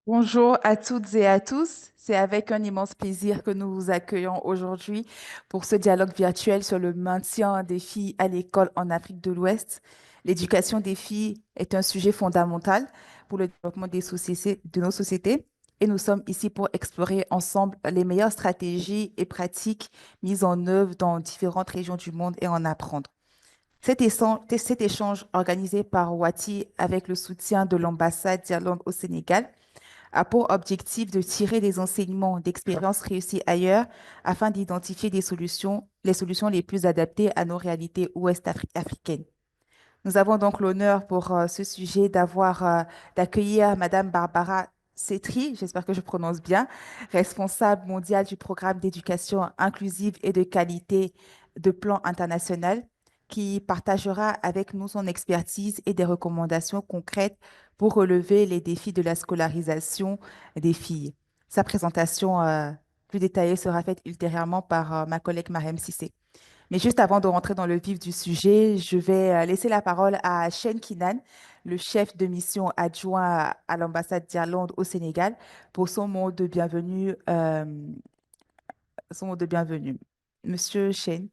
Bonjour à toutes et à tous. C'est avec un immense plaisir que nous vous accueillons aujourd'hui pour ce dialogue virtuel sur le maintien des filles à l'école en Afrique de l'Ouest. L'éducation des filles est un sujet fondamental pour le développement de nos sociétés et nous sommes ici pour explorer ensemble les meilleures stratégies et pratiques mises en œuvre dans différentes régions du monde et en apprendre. Cet échange organisé par Wati avec le soutien de l'ambassade d'Irlande au Sénégal a pour objectif de tirer les enseignements d'expériences réussies ailleurs afin d'identifier les solutions les plus adaptées à nos réalités ouest-africaines. Nous avons donc l'honneur pour ce sujet d'accueillir Madame Barbara Cetri, j'espère que je prononce bien, responsable mondiale du programme d'éducation inclusive et de qualité de plan international, qui partagera avec nous son expertise et des recommandations concrètes pour relever les défis de la scolarisation des filles. Sa présentation plus détaillée sera faite ultérieurement par ma collègue Marem Sissé. Mais juste avant de rentrer dans le vif du sujet, je vais laisser la parole à Shane Kinan, le chef de mission adjoint à l'ambassade d'Irlande au Sénégal, pour son mot de bienvenue. Son mot de bienvenue. Monsieur Shane.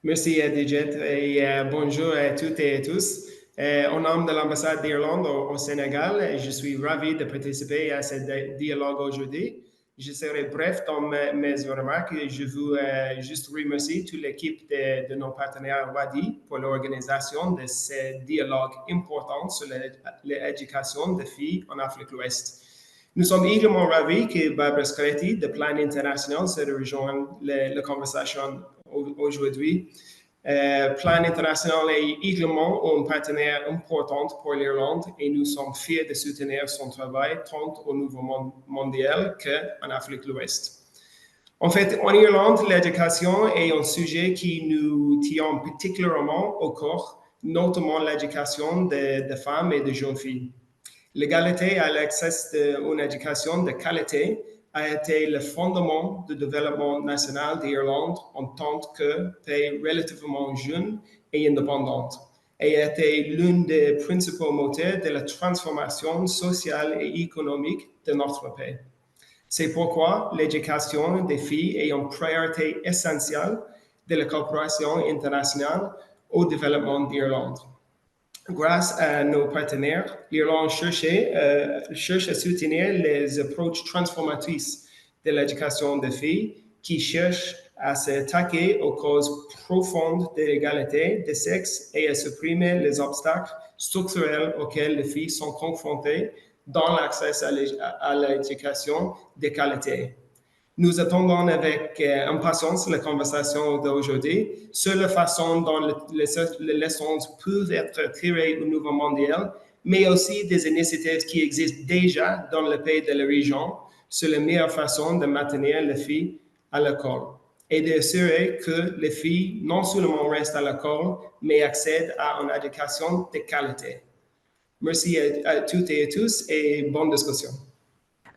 Merci, Dijet, et bonjour à toutes et à tous. Au nom de l'ambassade d'Irlande au Sénégal, je suis ravi de participer à ce dialogue aujourd'hui. Je serai bref dans mes remarques. Je veux juste remercier toute l'équipe de nos partenaires WADI pour l'organisation de ce dialogue important sur l'éducation des filles en Afrique de l'Ouest. Nous sommes également ravis que Barbara Scaletti de Plan International se rejoigne la conversation aujourd'hui. Plan International est également un partenaire important pour l'Irlande et nous sommes fiers de soutenir son travail tant au niveau mondial qu'en Afrique de l'Ouest. En fait, en Irlande, l'éducation est un sujet qui nous tient particulièrement au cœur, notamment l'éducation de femmes et de jeunes filles. L'égalité à l'accès à une éducation de qualité a été le fondement du développement national d'Irlande en tant que pays relativement jeune et indépendante et a été l'un des principaux moteurs de la transformation sociale et économique de notre pays. C'est pourquoi l'éducation des filles est une priorité essentielle de la coopération internationale au développement d'Irlande. Grâce à nos partenaires, l'Irlande cherche à soutenir les approches transformatrices de l'éducation des filles qui cherchent à s'attaquer aux causes profondes de l'égalité des sexes et à supprimer les obstacles structurels auxquels les filles sont confrontées dans l'accès à l'éducation de qualité. Nous attendons avec impatience la conversation d'aujourd'hui sur la façon dont les leçons peuvent être tirées au niveau mondial, mais aussi des initiatives qui existent déjà dans les pays de la région sur la meilleure façon de maintenir les filles à l'école et d'assurer que les filles non seulement restent à l'école, mais accèdent à une éducation de qualité. Merci à toutes et à tous et bonne discussion.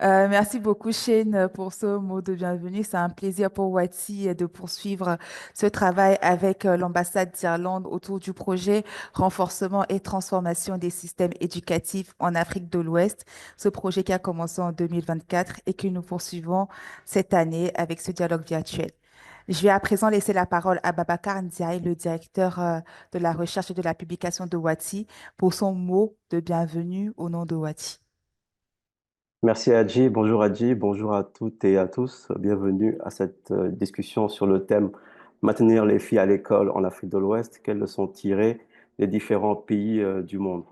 Merci beaucoup, Shane, pour ce mot de bienvenue. C'est un plaisir pour Wati de poursuivre ce travail avec l'ambassade d'Irlande autour du projet Renforcement et transformation des systèmes éducatifs en Afrique de l'Ouest. Ce projet qui a commencé en 2024 et que nous poursuivons cette année avec ce dialogue virtuel. Je vais à présent laisser la parole à Babacar Ndiaye, le directeur de la recherche et de la publication de Wati, pour son mot de bienvenue au nom de Wati. Merci Adji, bonjour à toutes et à tous. Bienvenue à cette discussion sur le thème Maintenir les filles à l'école en Afrique de l'Ouest, quelles leçons tirer des différents pays du monde.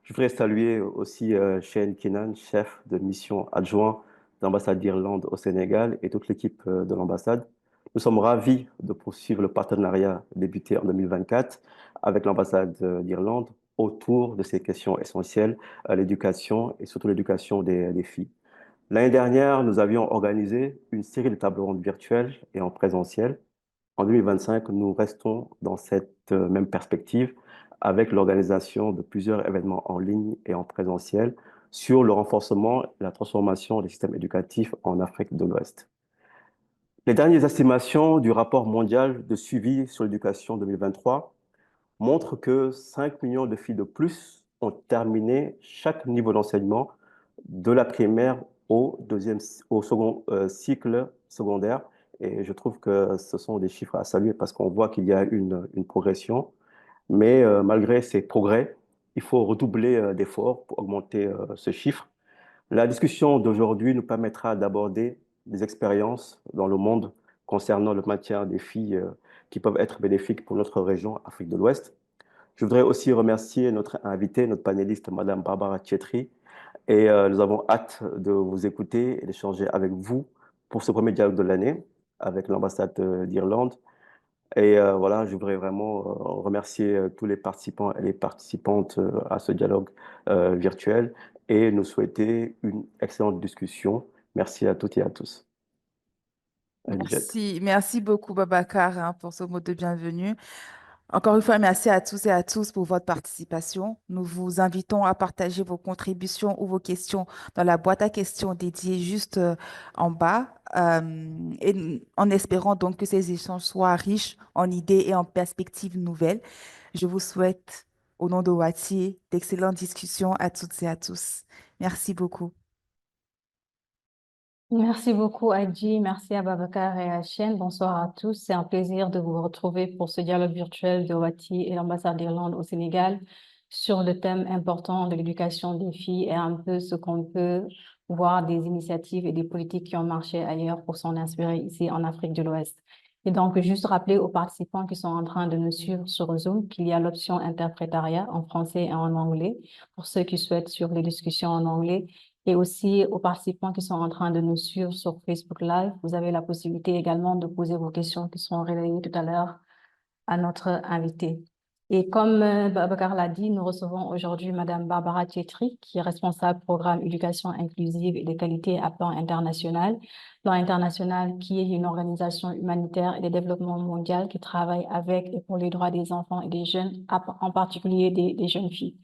Je voudrais saluer aussi Shane Kinan, chef de mission adjoint de l'ambassade d'Irlande au Sénégal et toute l'équipe de l'ambassade. Nous sommes ravis de poursuivre le partenariat débuté en 2024 avec l'ambassade d'Irlande autour de ces questions essentielles, l'éducation et surtout l'éducation des filles. L'année dernière, nous avions organisé une série de tables rondes virtuelles et en présentiel. En 2025, nous restons dans cette même perspective avec l'organisation de plusieurs événements en ligne et en présentiel sur le renforcement et la transformation des systèmes éducatifs en Afrique de l'Ouest. Les dernières estimations du rapport mondial de suivi sur l'éducation 2023 montrent que 5 millions de filles de plus ont terminé chaque niveau d'enseignement de la primaire au second cycle secondaire. Et je trouve que ce sont des chiffres à saluer parce qu'on voit qu'il y a une progression. Mais malgré ces progrès, il faut redoubler d'efforts pour augmenter ce chiffre. La discussion d'aujourd'hui nous permettra d'aborder des expériences dans le monde concernant le maintien des filles qui peuvent être bénéfiques pour notre région, Afrique de l'Ouest. Je voudrais aussi remercier notre invitée, notre panéliste, Madame Barbara Tchetri, et nous avons hâte de vous écouter et d'échanger avec vous pour ce premier dialogue de l'année avec l'ambassade d'Irlande. Et voilà, je voudrais vraiment remercier tous les participants et les participantes à ce dialogue virtuel et nous souhaiter une excellente discussion. Merci à toutes et à tous. Alijat. Merci beaucoup, Babacar, hein, pour ce mot de bienvenue. Encore une fois, merci à tous et à tous pour votre participation. Nous vous invitons à partager vos contributions ou vos questions dans la boîte à questions dédiée juste en bas, en espérant donc que ces échanges soient riches en idées et en perspectives nouvelles. Je vous souhaite, au nom de Wati, d'excellentes discussions à toutes et à tous. Merci beaucoup. Merci beaucoup, Adji. Merci à Babacar et à Chen. Bonsoir à tous. C'est un plaisir de vous retrouver pour ce dialogue virtuel de Wati et l'ambassade d'Irlande au Sénégal sur le thème important de l'éducation des filles et un peu ce qu'on peut voir des initiatives et des politiques qui ont marché ailleurs pour s'en inspirer ici en Afrique de l'Ouest. Et donc, juste rappeler aux participants qui sont en train de nous suivre sur Zoom qu'il y a l'option interprétariat en français et en anglais pour ceux qui souhaitent suivre les discussions en anglais. Et aussi aux participants qui sont en train de nous suivre sur Facebook Live, vous avez la possibilité également de poser vos questions qui seront relayées tout à l'heure à notre invité. Et comme Babacar l'a dit, nous recevons aujourd'hui Madame Barbara Tchetri, qui est responsable programme éducation inclusive et de qualité à plan international. Plan international qui est une organisation humanitaire et de développement mondial qui travaille avec et pour les droits des enfants et des jeunes, en particulier des jeunes filles.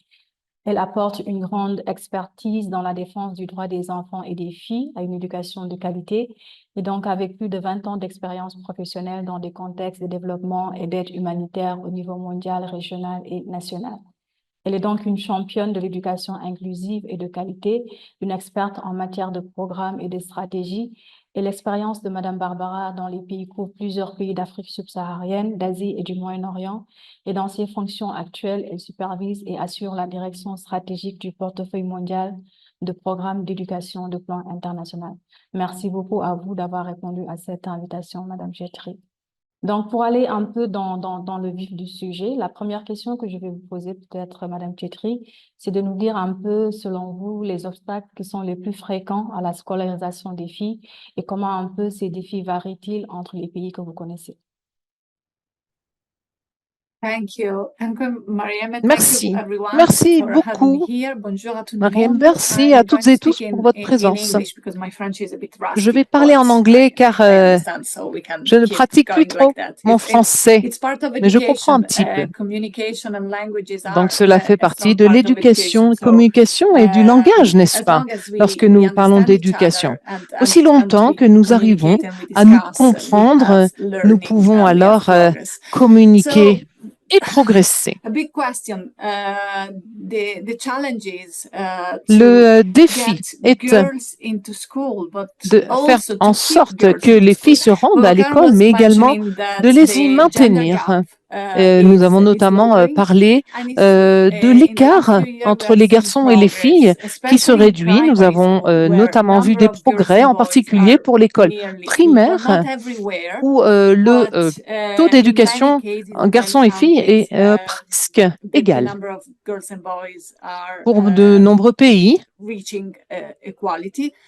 Elle apporte une grande expertise dans la défense du droit des enfants et des filles à une éducation de qualité, et donc avec plus de 20 ans d'expérience professionnelle dans des contextes de développement et d'aide humanitaire au niveau mondial, régional et national. Elle est donc une championne de l'éducation inclusive et de qualité, une experte en matière de programmes et de stratégies. Et l'expérience de Madame Barbara dans les pays couvre plusieurs pays d'Afrique subsaharienne, d'Asie et du Moyen-Orient. Et dans ses fonctions actuelles, elle supervise et assure la direction stratégique du portefeuille mondial de programmes d'éducation de plan international. Merci beaucoup à vous d'avoir répondu à cette invitation, Madame Tchetri. Donc, pour aller un peu dans le vif du sujet, la première question que je vais vous poser peut-être, Madame Tchetri, c'est de nous dire un peu, selon vous, les obstacles qui sont les plus fréquents à la scolarisation des filles et comment un peu ces défis varient-ils entre les pays que vous connaissez. Merci. Merci beaucoup, Mariam. Merci à toutes et tous pour votre présence. Je vais parler en anglais car je ne pratique plus trop mon français, mais je comprends un petit peu. Donc, cela fait partie de l'éducation, communication et du langage, n'est-ce pas, lorsque nous parlons d'éducation. Aussi longtemps que nous arrivons à nous comprendre, nous pouvons alors communiquer et progresser. Le défi est de faire en sorte que les filles se rendent à l'école, mais également de les y maintenir. Nous avons notamment parlé de l'écart entre les garçons et les filles qui se réduit. Nous avons notamment vu des progrès, en particulier pour l'école primaire, où le taux d'éducation en garçons et filles est presque égal. Pour de nombreux pays,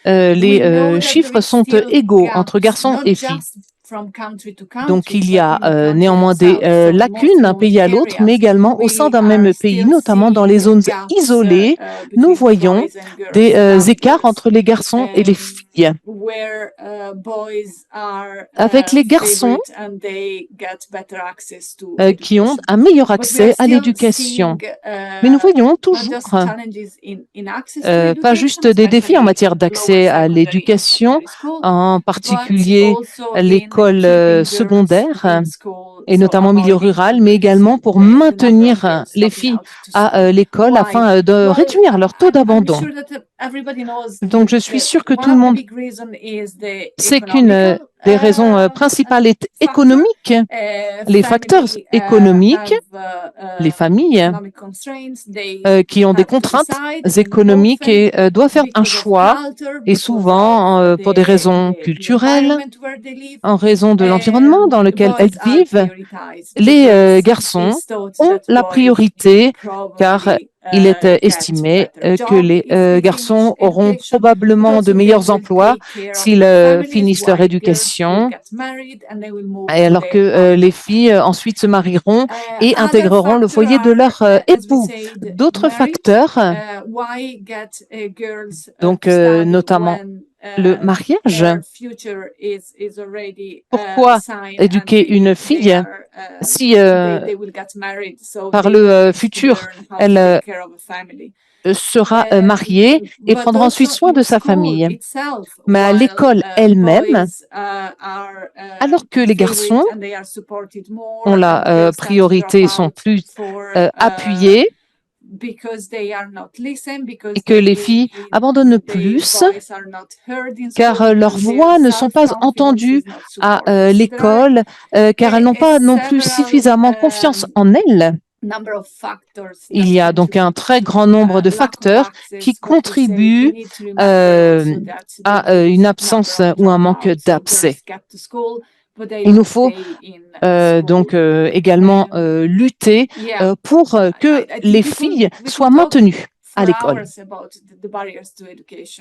les chiffres sont égaux entre garçons et filles. Donc, il y a néanmoins des lacunes d'un pays à l'autre, mais également au sein d'un même pays, notamment dans les zones isolées, nous voyons des écarts entre les garçons et les filles. filles. Avec les garçons qui ont un meilleur accès à l'éducation. Mais nous voyons toujours pas juste des défis en matière d'accès à l'éducation, en particulier l'école secondaire, et notamment au milieu rural, mais également pour maintenir les filles à l'école afin de réduire leur taux d'abandon. Donc, je suis sûre que tout le monde sait qu'une des raisons principales est économique, les facteurs économiques, les familles qui ont des contraintes économiques et doivent faire un choix, et souvent pour des raisons culturelles, en raison de l'environnement dans lequel elles vivent, les garçons ont la priorité car il est estimé que les garçons auront probablement de meilleurs emplois s'ils finissent leur éducation, alors que les filles ensuite se marieront et intégreront le foyer de leur époux. D'autres facteurs, donc notamment le mariage. Pourquoi éduquer une fille si par le futur elle sera mariée et prendra ensuite soin de sa famille? Mais à l'école elle-même, alors que les garçons ont la priorité et sont plus appuyés, et que les filles abandonnent plus car leurs voix ne sont pas entendues à l'école, car elles n'ont pas non plus suffisamment confiance en elles. Il y a donc un très grand nombre de facteurs qui contribuent à une absence ou un manque d'accès. Il nous faut donc également lutter pour que les filles soient maintenues à l'école.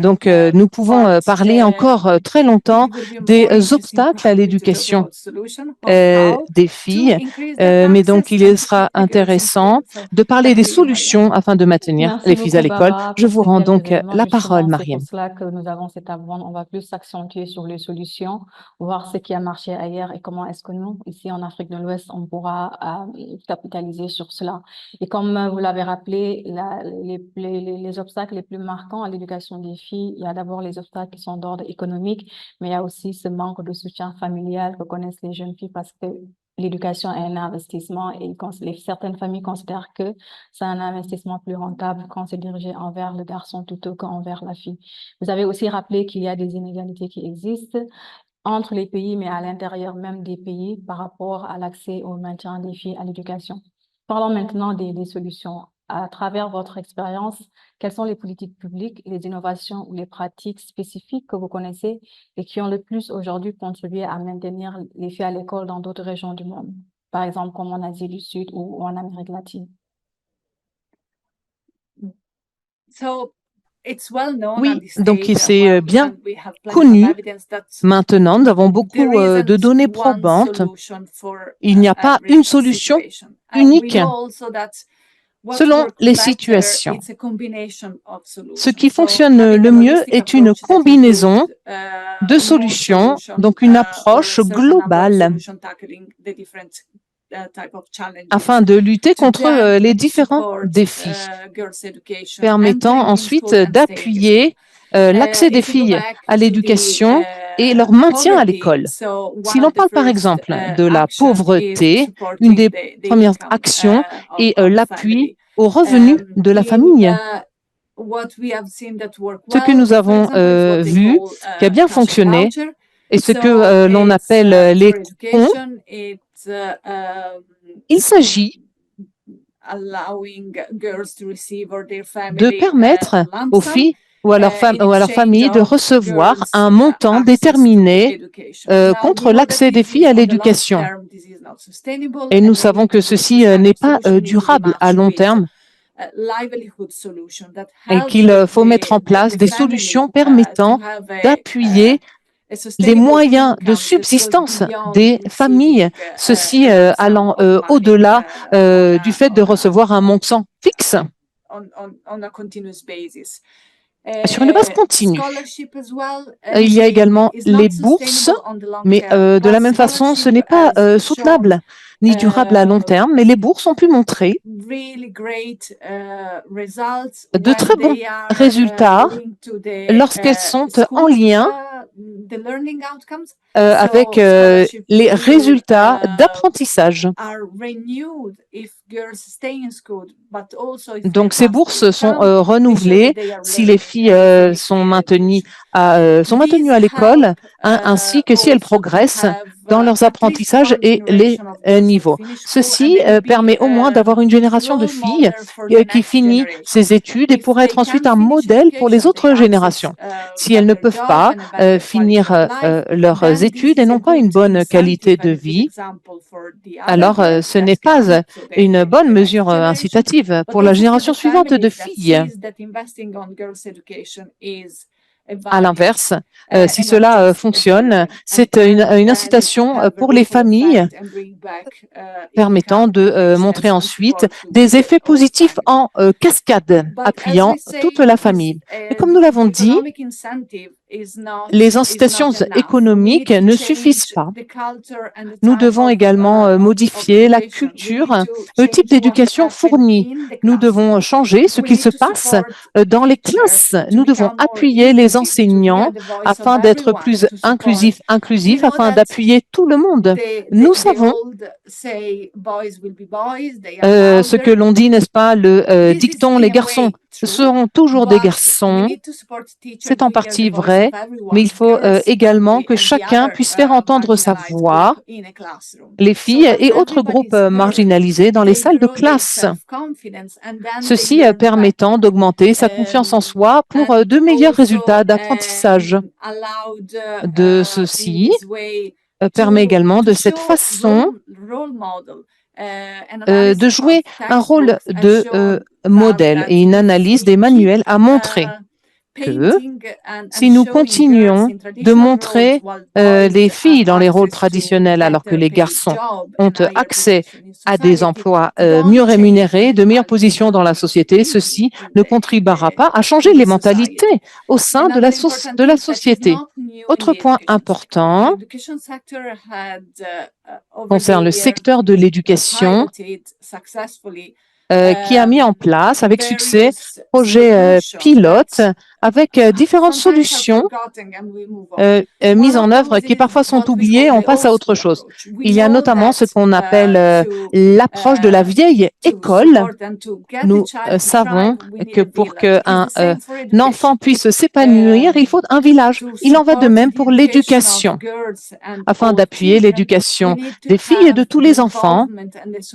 Donc, nous pouvons parler encore très longtemps des obstacles à l'éducation des filles, mais donc il sera intéressant de parler des solutions afin de maintenir les filles à l'école. Je vous rends donc la parole, Mariam. C'est pour cela que nous avons cette table-ronde. On va plus s'accentuer sur les solutions, voir ce qui a marché ailleurs et comment est-ce que nous, ici en Afrique de l'Ouest, on pourra capitaliser sur cela. Et comme vous l'avez rappelé, les obstacles les plus marquants à l'éducation des filles, il y a d'abord les obstacles qui sont d'ordre économique, mais il y a aussi ce manque de soutien familial que connaissent les jeunes filles parce que l'éducation est un investissement et certaines familles considèrent que c'est un investissement plus rentable quand c'est dirigé envers le garçon plutôt qu'envers la fille. Vous avez aussi rappelé qu'il y a des inégalités qui existent entre les pays, mais à l'intérieur même des pays par rapport à l'accès au maintien des filles à l'éducation. Parlons maintenant des solutions. À travers votre expérience, quelles sont les politiques publiques, les innovations ou les pratiques spécifiques que vous connaissez et qui ont le plus aujourd'hui contribué à maintenir les filles à l'école dans d'autres régions du monde, par exemple comme en Asie du Sud ou en Amérique latine? Oui, donc c'est bien connu. Maintenant, nous avons beaucoup de données probantes. Il n'y a pas une solution unique selon les situations. Ce qui fonctionne le mieux est une combinaison de solutions, donc une approche globale afin de lutter contre les différents défis, permettant ensuite d'appuyer l'accès des filles à l'éducation et leur maintien à l'école. Si l'on parle par exemple de la pauvreté, une des premières actions est l'appui aux revenus de la famille. Ce que nous avons vu qui a bien fonctionné et ce que l'on appelle les cons, il s'agit de permettre aux filles ou à leur famille de recevoir un montant déterminé contre l'accès des filles à l'éducation. Et nous savons que ceci n'est pas durable à long terme et qu'il faut mettre en place des solutions permettant d'appuyer les moyens de subsistance des familles, ceci allant au-delà du fait de recevoir un montant fixe. sur une base continue. Il y a également les bourses, mais de la même façon, ce n'est pas soutenable ni durable à long terme, mais les bourses ont pu montrer de très bons résultats lorsqu'elles sont en lien avec les résultats d'apprentissage. Donc, ces bourses sont renouvelées si les filles sont maintenues à l'école, ainsi que si elles progressent dans leurs apprentissages et les niveaux. Ceci permet au moins d'avoir une génération de filles qui finit ses études et pourra être ensuite un modèle pour les autres générations. Si elles ne peuvent pas finir leurs études et n'ont pas une bonne qualité de vie, alors ce n'est pas une bonne mesure incitative pour la génération suivante de filles. À l'inverse, si cela fonctionne, c'est une incitation pour les familles permettant de montrer ensuite des effets positifs en cascade, appuyant toute la famille. Et comme nous l'avons dit, les incitations économiques ne suffisent pas. Nous devons également modifier la culture, le type d'éducation fournie. Nous devons changer ce qui se passe dans les classes. Nous devons appuyer les enseignants afin d'être plus inclusifs, afin d'appuyer tout le monde. Nous savons ce que l'on dit, n'est-ce pas, le dicton, les garçons seront toujours des garçons. C'est en partie vrai, mais il faut également que chacun puisse faire entendre sa voix, les filles et autres groupes marginalisés dans les salles de classe. Ceci permettant d'augmenter sa confiance en soi pour de meilleurs résultats d'apprentissage. De ceci permet également de cette façon de jouer un rôle de modèle, et une analyse des manuels a montré que si nous continuons de montrer les filles dans les rôles traditionnels alors que les garçons ont accès à des emplois mieux rémunérés, de meilleures positions dans la société, ceci ne contribuera pas à changer les mentalités au sein de la société. Autre point important concerne le secteur de l'éducation qui a mis en place avec succès projets pilotes avec différentes solutions mises en œuvre qui parfois sont oubliées, on passe à autre chose. Il y a notamment ce qu'on appelle l'approche de la vieille école. Nous savons que pour qu'un enfant puisse s'épanouir, il faut un village. Il en va de même pour l'éducation. Afin d'appuyer l'éducation des filles et de tous les enfants,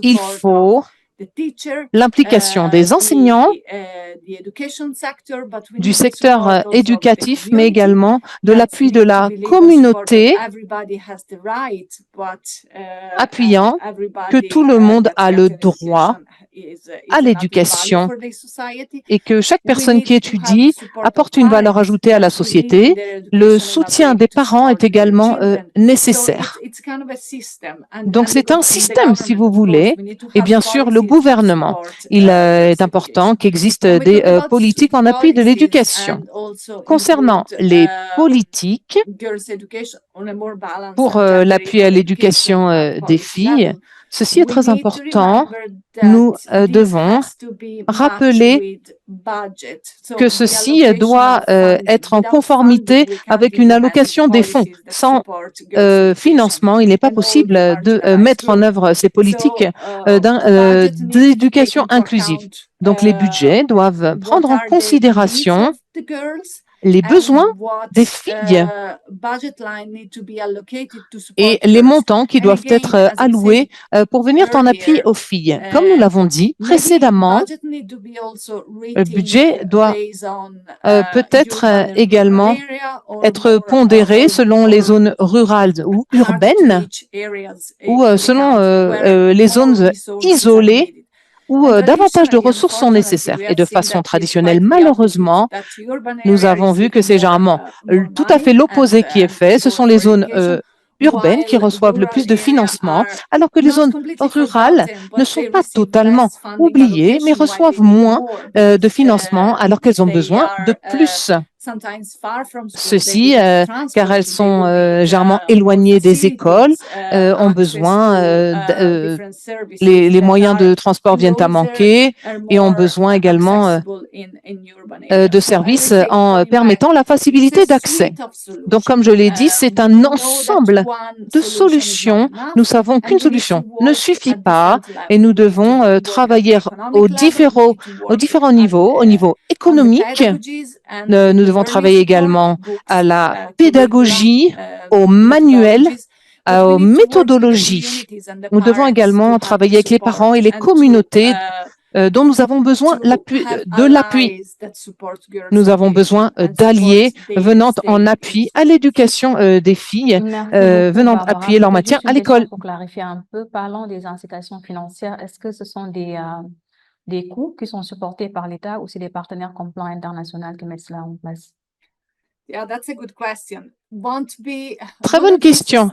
il faut l'implication des enseignants, du secteur éducatif, mais également de l'appui de la communauté, appuyant que tout le monde a le droit à l'éducation et que chaque personne qui étudie apporte une valeur ajoutée à la société. Le soutien des parents est également nécessaire. Donc c'est un système, si vous voulez, et bien sûr le gouvernement. Il est important qu'il existe des politiques en appui de l'éducation. Concernant les politiques pour l'appui à l'éducation des filles, ceci est très important. Nous devons rappeler que ceci doit être en conformité avec une allocation des fonds. Sans financement, il n'est pas possible de mettre en œuvre ces politiques d'éducation inclusive. Donc, les budgets doivent prendre en considération les besoins des filles et les montants qui doivent être alloués pour venir en appui aux filles. Comme nous l'avons dit précédemment, le budget doit peut-être également être pondéré selon les zones rurales ou urbaines ou selon les zones isolées où davantage de ressources sont nécessaires. Et de façon traditionnelle, malheureusement, nous avons vu que c'est généralement tout à fait l'opposé qui est fait. Ce sont les zones urbaines qui reçoivent le plus de financement, alors que les zones rurales ne sont pas totalement oubliées, mais reçoivent moins de financement alors qu'elles ont besoin de plus. Ceci, car elles sont généralement éloignées des écoles, ont besoin, les moyens de transport viennent à manquer et ont besoin également de services en permettant la facilité d'accès. Donc, comme je l'ai dit, c'est un ensemble de solutions. Nous savons qu'une solution ne suffit pas et nous devons travailler aux différents niveaux, au niveau économique. Nous devons travailler également à la pédagogie, au manuel, aux méthodologies. Nous devons également travailler avec les parents et les communautés dont nous avons besoin de l'appui. Nous avons besoin d'alliés venant en appui à l'éducation des filles, venant appuyer leur matière à l'école. Pour clarifier un peu, parlons des incitations financières. Est-ce que ce sont des coûts qui sont supportés par l'État ou c'est des partenaires comme Plan International qui mettent cela en place? Très bonne question.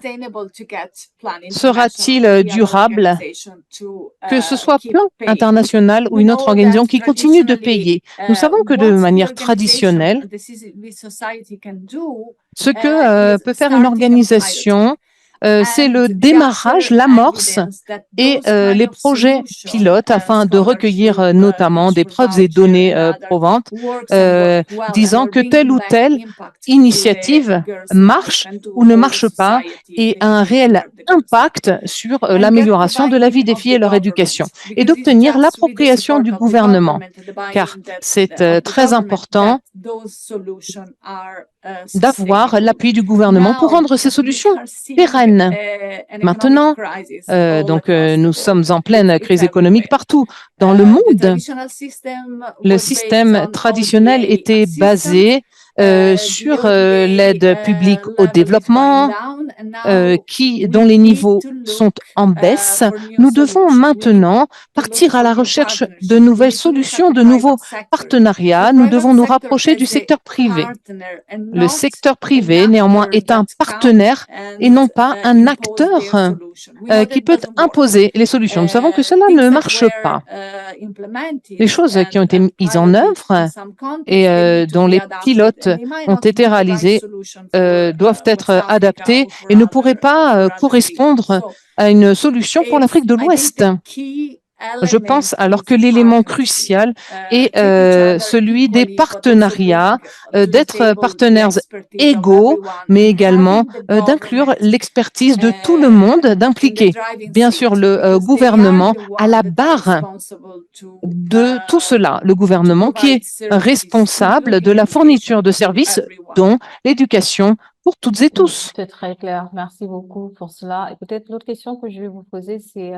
Sera-t-il durable, que ce soit Plan International ou une autre organisation qui continue de payer? Nous savons que de manière traditionnelle, ce que peut faire une organisation, c'est le démarrage, l'amorce et les projets pilotes afin de recueillir notamment des preuves et données probantes disant que telle ou telle initiative marche ou ne marche pas et a un réel impact sur l'amélioration de la vie des filles et leur éducation et d'obtenir l'appropriation du gouvernement, car c'est très important d'avoir l'appui du gouvernement pour rendre ces solutions pérennes. Maintenant, nous sommes en pleine crise économique partout dans le monde. Le système traditionnel était basé sur l'aide publique au développement, dont les niveaux sont en baisse. Nous devons maintenant partir à la recherche de nouvelles solutions, de nouveaux partenariats. Nous devons nous rapprocher du secteur privé. Le secteur privé, néanmoins, est un partenaire et non pas un acteur qui peut imposer les solutions. Nous savons que cela ne marche pas. Les choses qui ont été mises en œuvre et dont les pilotes ont été réalisés doivent être adaptés et ne pourraient pas correspondre à une solution pour l'Afrique de l'Ouest. Je pense alors que l'élément crucial est celui des partenariats, d'être partenaires égaux, mais également d'inclure l'expertise de tout le monde, d'impliquer bien sûr le gouvernement à la barre de tout cela, le gouvernement qui est responsable de la fourniture de services, dont l'éducation pour toutes et tous. C'est très clair. Merci beaucoup pour cela. Et peut-être l'autre question que je vais vous poser, c'est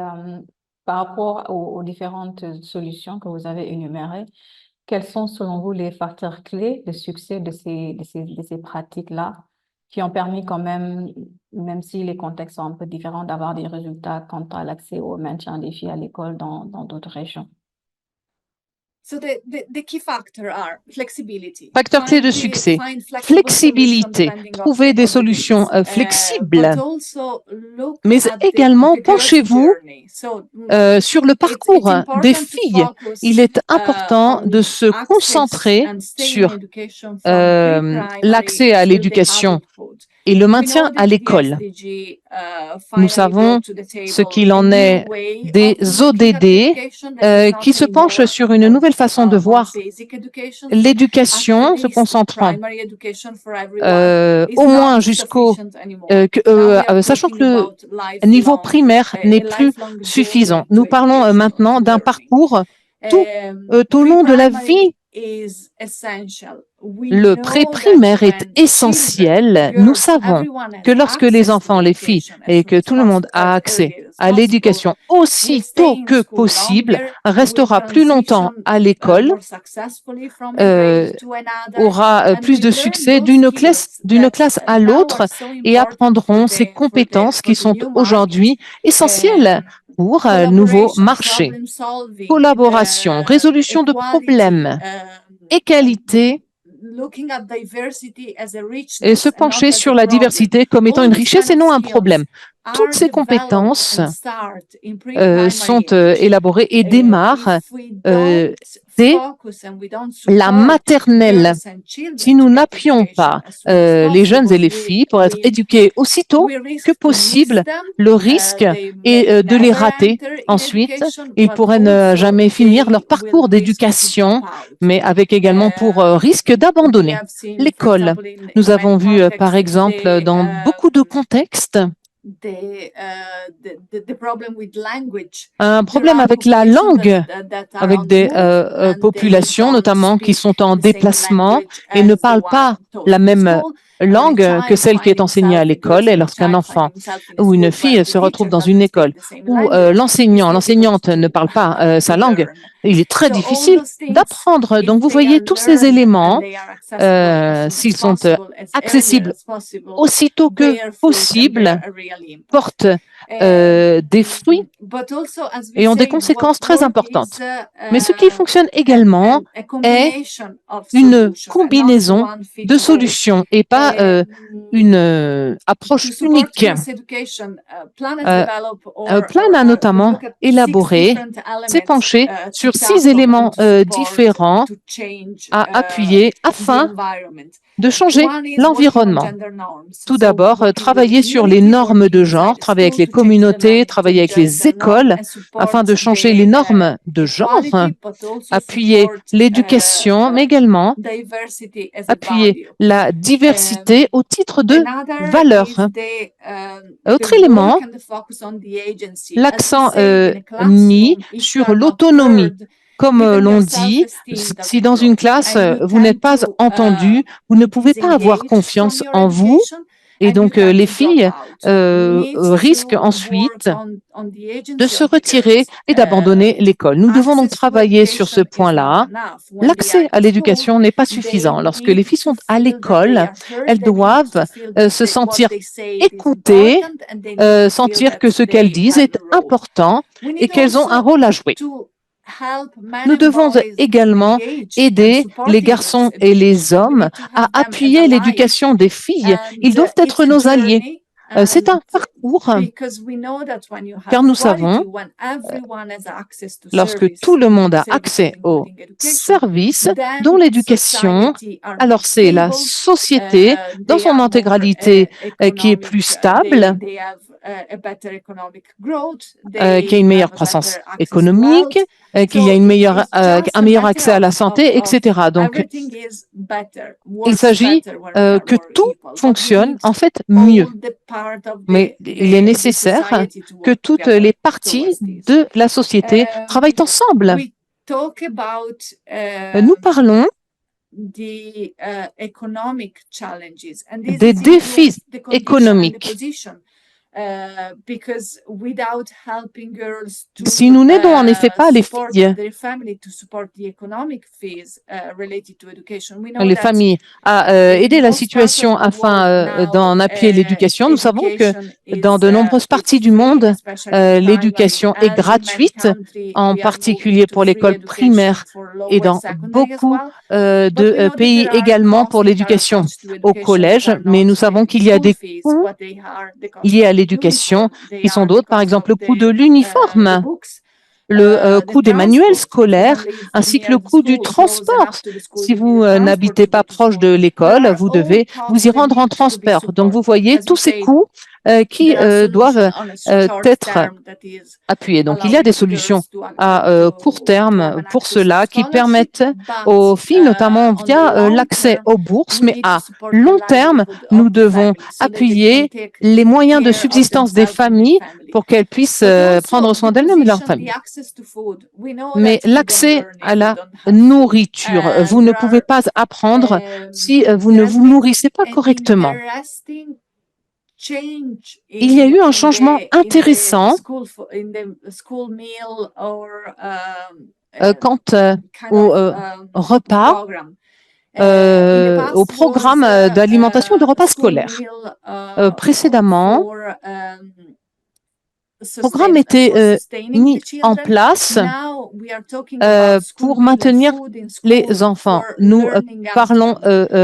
par rapport aux différentes solutions que vous avez énumérées, quels sont selon vous les facteurs clés de succès de ces pratiques-là qui ont permis quand même si les contextes sont un peu différents, d'avoir des résultats quant à l'accès au maintien des filles à l'école dans d'autres régions? Facteurs clés de succès, flexibilité, trouver des solutions flexibles, mais également penchez-vous sur le parcours des filles. Il est important de se concentrer sur l'accès à l'éducation et le maintien à l'école. Nous savons ce qu'il en est des ODD qui se penchent sur une nouvelle façon de voir l'éducation, se concentrant au moins sachant que le niveau primaire n'est plus suffisant. Nous parlons maintenant d'un parcours tout au long de la vie. Le pré-primaire est essentiel. Nous savons que lorsque les enfants, les filles et que tout le monde a accès à l'éducation aussitôt que possible, restera plus longtemps à l'école, aura plus de succès d'une classe à l'autre et apprendront ces compétences qui sont aujourd'hui essentielles pour un nouveau marché. Collaboration, résolution de problèmes, égalité et se pencher sur la diversité comme étant une richesse et non un problème. Toutes ces compétences sont élaborées et démarrent dès la maternelle. Si nous n'appuyons pas les jeunes et les filles pour être éduqués aussitôt que possible, le risque est de les rater. Ensuite, ils pourraient ne jamais finir leur parcours d'éducation, mais avec également pour risque d'abandonner l'école. Nous avons vu, par exemple, dans beaucoup de contextes, un problème avec la langue, avec des populations notamment qui sont en déplacement et ne parlent pas la même langue que celle qui est enseignée à l'école. Et lorsqu'un enfant ou une fille se retrouve dans une école où l'enseignante ne parle pas sa langue, il est très difficile d'apprendre. Donc, vous voyez tous ces éléments, s'ils sont accessibles aussitôt que possible, portent des fruits et ont des conséquences très importantes. Mais ce qui fonctionne également est une combinaison de solutions et pas une approche unique. Plan a notamment élaboré, s'est penché sur 6 éléments différents à appuyer afin de changer l'environnement. Tout d'abord, travailler sur les normes de genre, travailler avec les communautés, travailler avec les écoles afin de changer les normes de genre, appuyer l'éducation, mais également appuyer la diversité au titre de valeur. Autre élément, l'accent mis sur l'autonomie. Comme l'on dit, si dans une classe, vous n'êtes pas entendu, vous ne pouvez pas avoir confiance en vous. Et donc, les filles risquent ensuite de se retirer et d'abandonner l'école. Nous devons donc travailler sur ce point-là. L'accès à l'éducation n'est pas suffisant. Lorsque les filles sont à l'école, elles doivent se sentir écoutées, sentir que ce qu'elles disent est important et qu'elles ont un rôle à jouer. Nous devons également aider les garçons et les hommes à appuyer l'éducation des filles. Ils doivent être nos alliés. C'est un parcours, car nous savons, lorsque tout le monde a accès aux services, dont l'éducation, alors c'est la société dans son intégralité qui est plus stable, qui a une meilleure croissance économique, qu'il y a un meilleur accès à la santé, etc. Donc, il s'agit que tout fonctionne en fait mieux. Mais il est nécessaire que toutes les parties de la société travaillent ensemble. Nous parlons des défis économiques. Si nous n'aidons en effet pas les filles, les familles à aider la situation afin d'en appuyer l'éducation, nous savons que dans de nombreuses parties du monde, l'éducation est gratuite, en particulier pour l'école primaire et dans beaucoup de pays également pour l'éducation au collège, mais nous savons qu'il y a des coûts liés à l'éducation qui sont d'autres, par exemple le coût de l'uniforme, le coût des manuels scolaires, ainsi que le coût du transport. Si vous n'habitez pas proche de l'école, vous devez vous y rendre en transport. Donc, vous voyez tous ces coûts qui doivent être appuyés. Donc, il y a des solutions à court terme pour cela qui permettent aux filles, notamment via l'accès aux bourses, mais à long terme, nous devons appuyer les moyens de subsistance des familles pour qu'elles puissent prendre soin d'elles-mêmes et de leur famille. Mais l'accès à la nourriture, vous ne pouvez pas apprendre si vous ne vous nourrissez pas correctement. Il y a eu un changement intéressant quant au repas, au programme d'alimentation de repas scolaires. Précédemment, le programme était mis en place pour maintenir les enfants. Nous parlons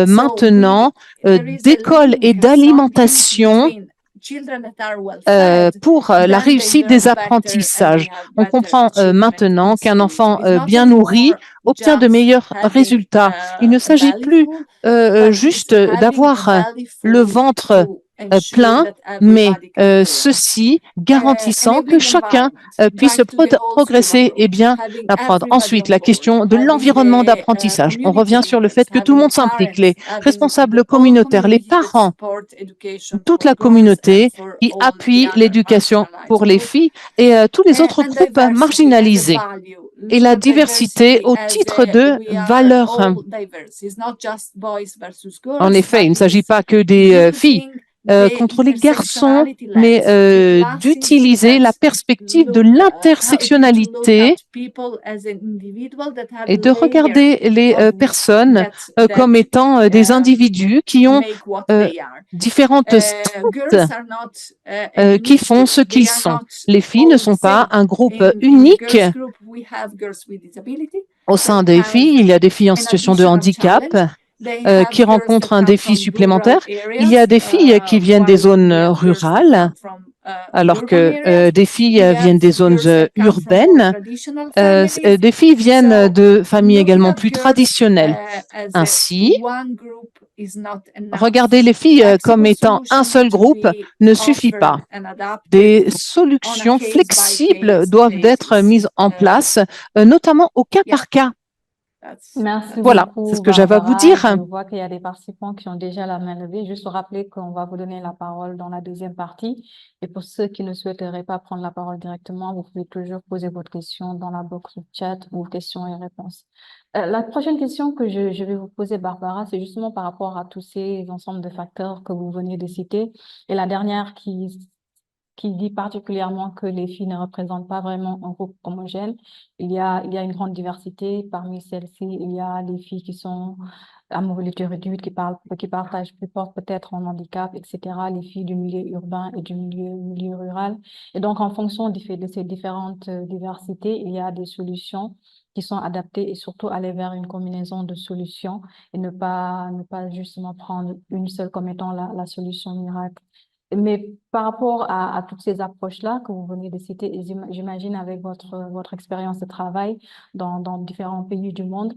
maintenant d'école et d'alimentation pour la réussite des apprentissages. On comprend maintenant qu'un enfant bien nourri obtient de meilleurs résultats. Il ne s'agit plus juste d'avoir le ventre plein, mais ceci garantissant que chacun puisse progresser et bien apprendre. Ensuite, la question de l'environnement d'apprentissage. On revient sur le fait que tout le monde s'implique, les responsables communautaires, les parents, toute la communauté qui appuie l'éducation pour les filles et tous les autres groupes marginalisés. Et la diversité au titre de valeurs. En effet, il ne s'agit pas que des filles contre les garçons, mais d'utiliser la perspective de l'intersectionnalité et de regarder les personnes comme étant des individus qui ont différentes strates qui font ce qu'ils sont. Les filles ne sont pas un groupe unique. Au sein des filles, il y a des filles en situation de handicap qui rencontrent un défi supplémentaire. Il y a des filles qui viennent des zones rurales, alors que des filles viennent des zones urbaines. Des filles viennent de familles également plus traditionnelles. Ainsi, regarder les filles comme étant un seul groupe ne suffit pas. Des solutions flexibles doivent être mises en place, notamment au cas par cas. Merci voilà, beaucoup, c'est ce que j'avais à vous Barbara. dire. Je vois qu'il y a des participants qui ont déjà la main levée. Juste rappeler qu'on va vous donner la parole dans la deuxième partie. Et pour ceux qui ne souhaiteraient pas prendre la parole directement, vous pouvez toujours poser votre question dans la box chat ou questions et réponses. La prochaine question que je vais vous poser, Barbara, c'est justement par rapport à tous ces ensembles de facteurs que vous venez de citer. Et la dernière qui dit particulièrement que les filles ne représentent pas vraiment un groupe homogène. Il y a une grande diversité. Parmi celles-ci, il y a les filles qui sont à mobilité réduite, qui partagent, qui portent peut-être un handicap, etc. Les filles du milieu urbain et du milieu rural. Et donc, en fonction de ces différentes diversités, il y a des solutions qui sont adaptées et surtout aller vers une combinaison de solutions et ne pas justement prendre une seule comme étant la solution miracle. Mais par rapport à toutes ces approches-là que vous venez de citer, et j'imagine avec votre expérience de travail dans différents pays du monde,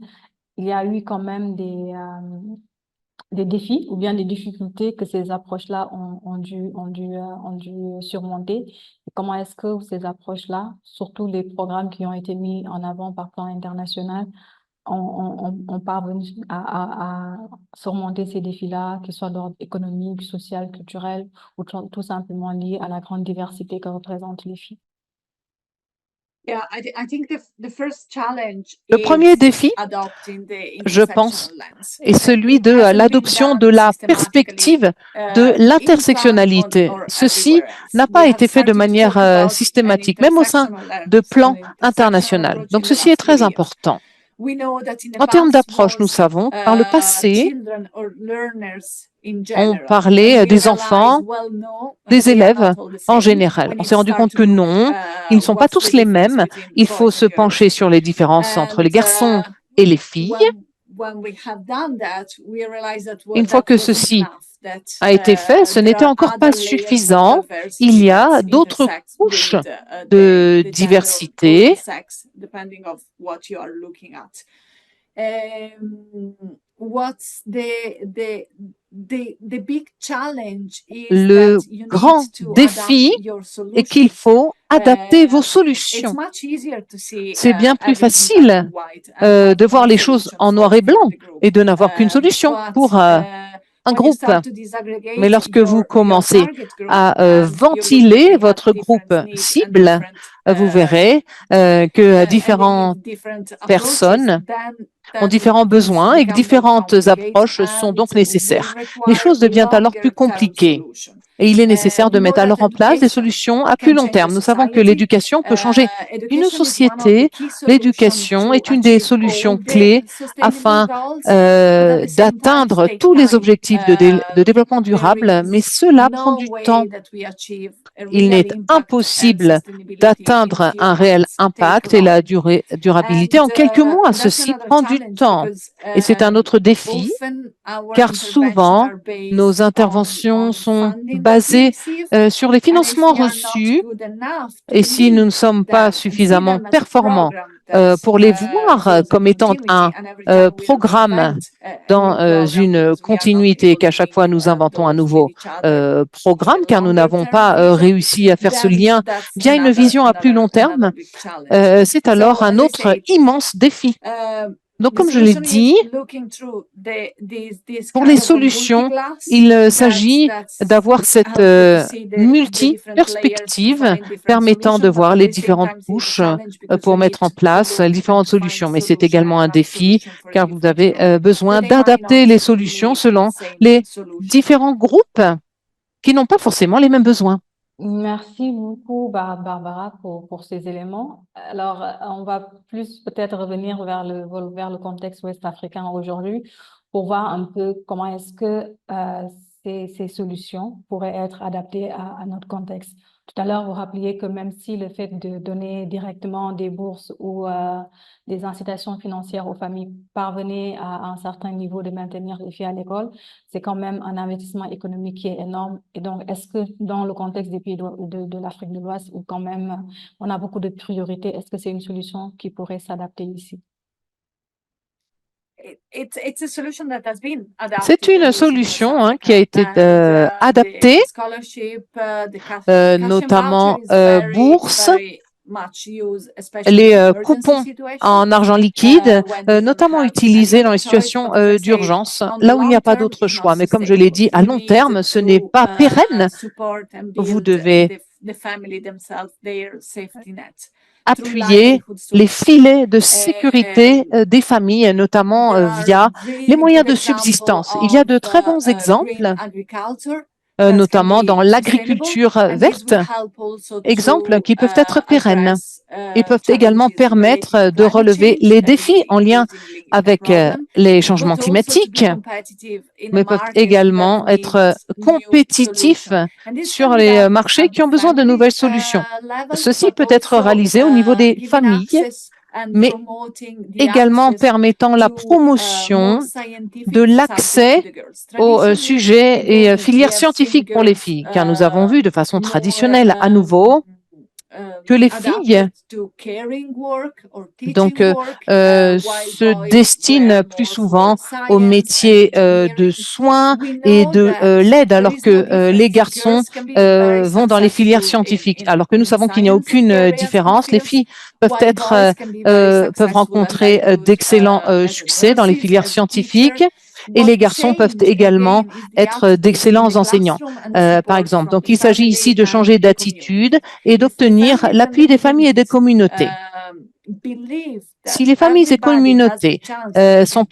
il y a eu quand même des défis ou bien des difficultés que ces approches-là ont dû surmonter. Et comment est-ce que ces approches-là, surtout les programmes qui ont été mis en avant par plan international, ont parvenu à surmonter ces défis-là, qu'ils soient d'ordre économique, social, culturel, ou tout simplement liés à la grande diversité que représentent les filles? Le premier défi, je pense, est celui de l'adoption de la perspective de l'intersectionnalité. Ceci n'a pas été fait de manière systématique, même au sein de plans internationaux. Donc, ceci est très important. En termes d'approche, nous savons, par le passé, on parlait des enfants, des élèves en général. On s'est rendu compte que non, ils ne sont pas tous les mêmes. Il faut se pencher sur les différences entre les garçons et les filles. Une fois que ceci a été fait, ce n'était encore pas suffisant. Il y a d'autres couches de diversité. Le grand défi est qu'il faut adapter vos solutions. C'est bien plus facile de voir les choses en noir et blanc et de n'avoir qu'une solution pour un groupe. Mais lorsque vous commencez à ventiler votre groupe cible, vous verrez que différentes personnes ont différents besoins et que différentes approches sont donc nécessaires. Les choses deviennent alors plus compliquées. Et il est nécessaire de mettre alors en place des solutions à plus long terme. Nous savons que l'éducation peut changer une société. L'éducation est une des solutions clés afin d'atteindre tous les objectifs de développement durable, mais cela prend du temps. Il n'est impossible d'atteindre un réel impact et la durabilité en quelques mois. Ceci prend du temps. Et c'est un autre défi, car souvent, nos interventions sont basées sur les financements reçus. Et si nous ne sommes pas suffisamment performants pour les voir comme étant un programme dans une continuité, qu'à chaque fois nous inventons un nouveau programme, car nous n'avons pas réussi à faire ce lien via une vision à plus long terme, c'est alors un autre immense défi. Donc, comme je l'ai dit, pour les solutions, il s'agit d'avoir cette multi-perspective permettant de voir les différentes couches pour mettre en place différentes solutions. Mais c'est également un défi car vous avez besoin d'adapter les solutions selon les différents groupes qui n'ont pas forcément les mêmes besoins. Merci beaucoup, Barbara, pour ces éléments. Alors, on va plus peut-être revenir vers le contexte ouest-africain aujourd'hui pour voir un peu comment est-ce que ces solutions pourraient être adaptées à notre contexte. Tout à l'heure, vous rappeliez que même si le fait de donner directement des bourses ou des incitations financières aux familles parvenait à un certain niveau de maintenir les filles à l'école, c'est quand même un investissement économique qui est énorme. Et donc, est-ce que dans le contexte des pays de l'Afrique de l'Ouest, où quand même on a beaucoup de priorités, est-ce que c'est une solution qui pourrait s'adapter ici? C'est une solution qui a été adaptée, notamment bourses, les coupons en argent liquide, notamment utilisés dans les situations d'urgence, là où il n'y a pas d'autre choix. Mais comme je l'ai dit, à long terme, ce n'est pas pérenne. Vous devez appuyer les filets de sécurité des familles, notamment via les moyens de subsistance. Il y a de très bons exemples, notamment dans l'agriculture verte, exemples qui peuvent être pérennes et peuvent également permettre de relever les défis en lien avec les changements climatiques, mais peuvent également être compétitifs sur les marchés qui ont besoin de nouvelles solutions. Ceci peut être réalisé au niveau des familles, mais également permettant la promotion de l'accès aux sujets et filières scientifiques pour les filles, car nous avons vu de façon traditionnelle à nouveau que les filles se destinent plus souvent aux métiers de soins et de l'aide, alors que les garçons vont dans les filières scientifiques. Alors que nous savons qu'il n'y a aucune différence. Les filles peuvent rencontrer d'excellents succès dans les filières scientifiques. Et les garçons peuvent également être d'excellents enseignants, par exemple. Donc, il s'agit ici de changer d'attitude et d'obtenir l'appui des familles et des communautés. Si les familles et communautés sont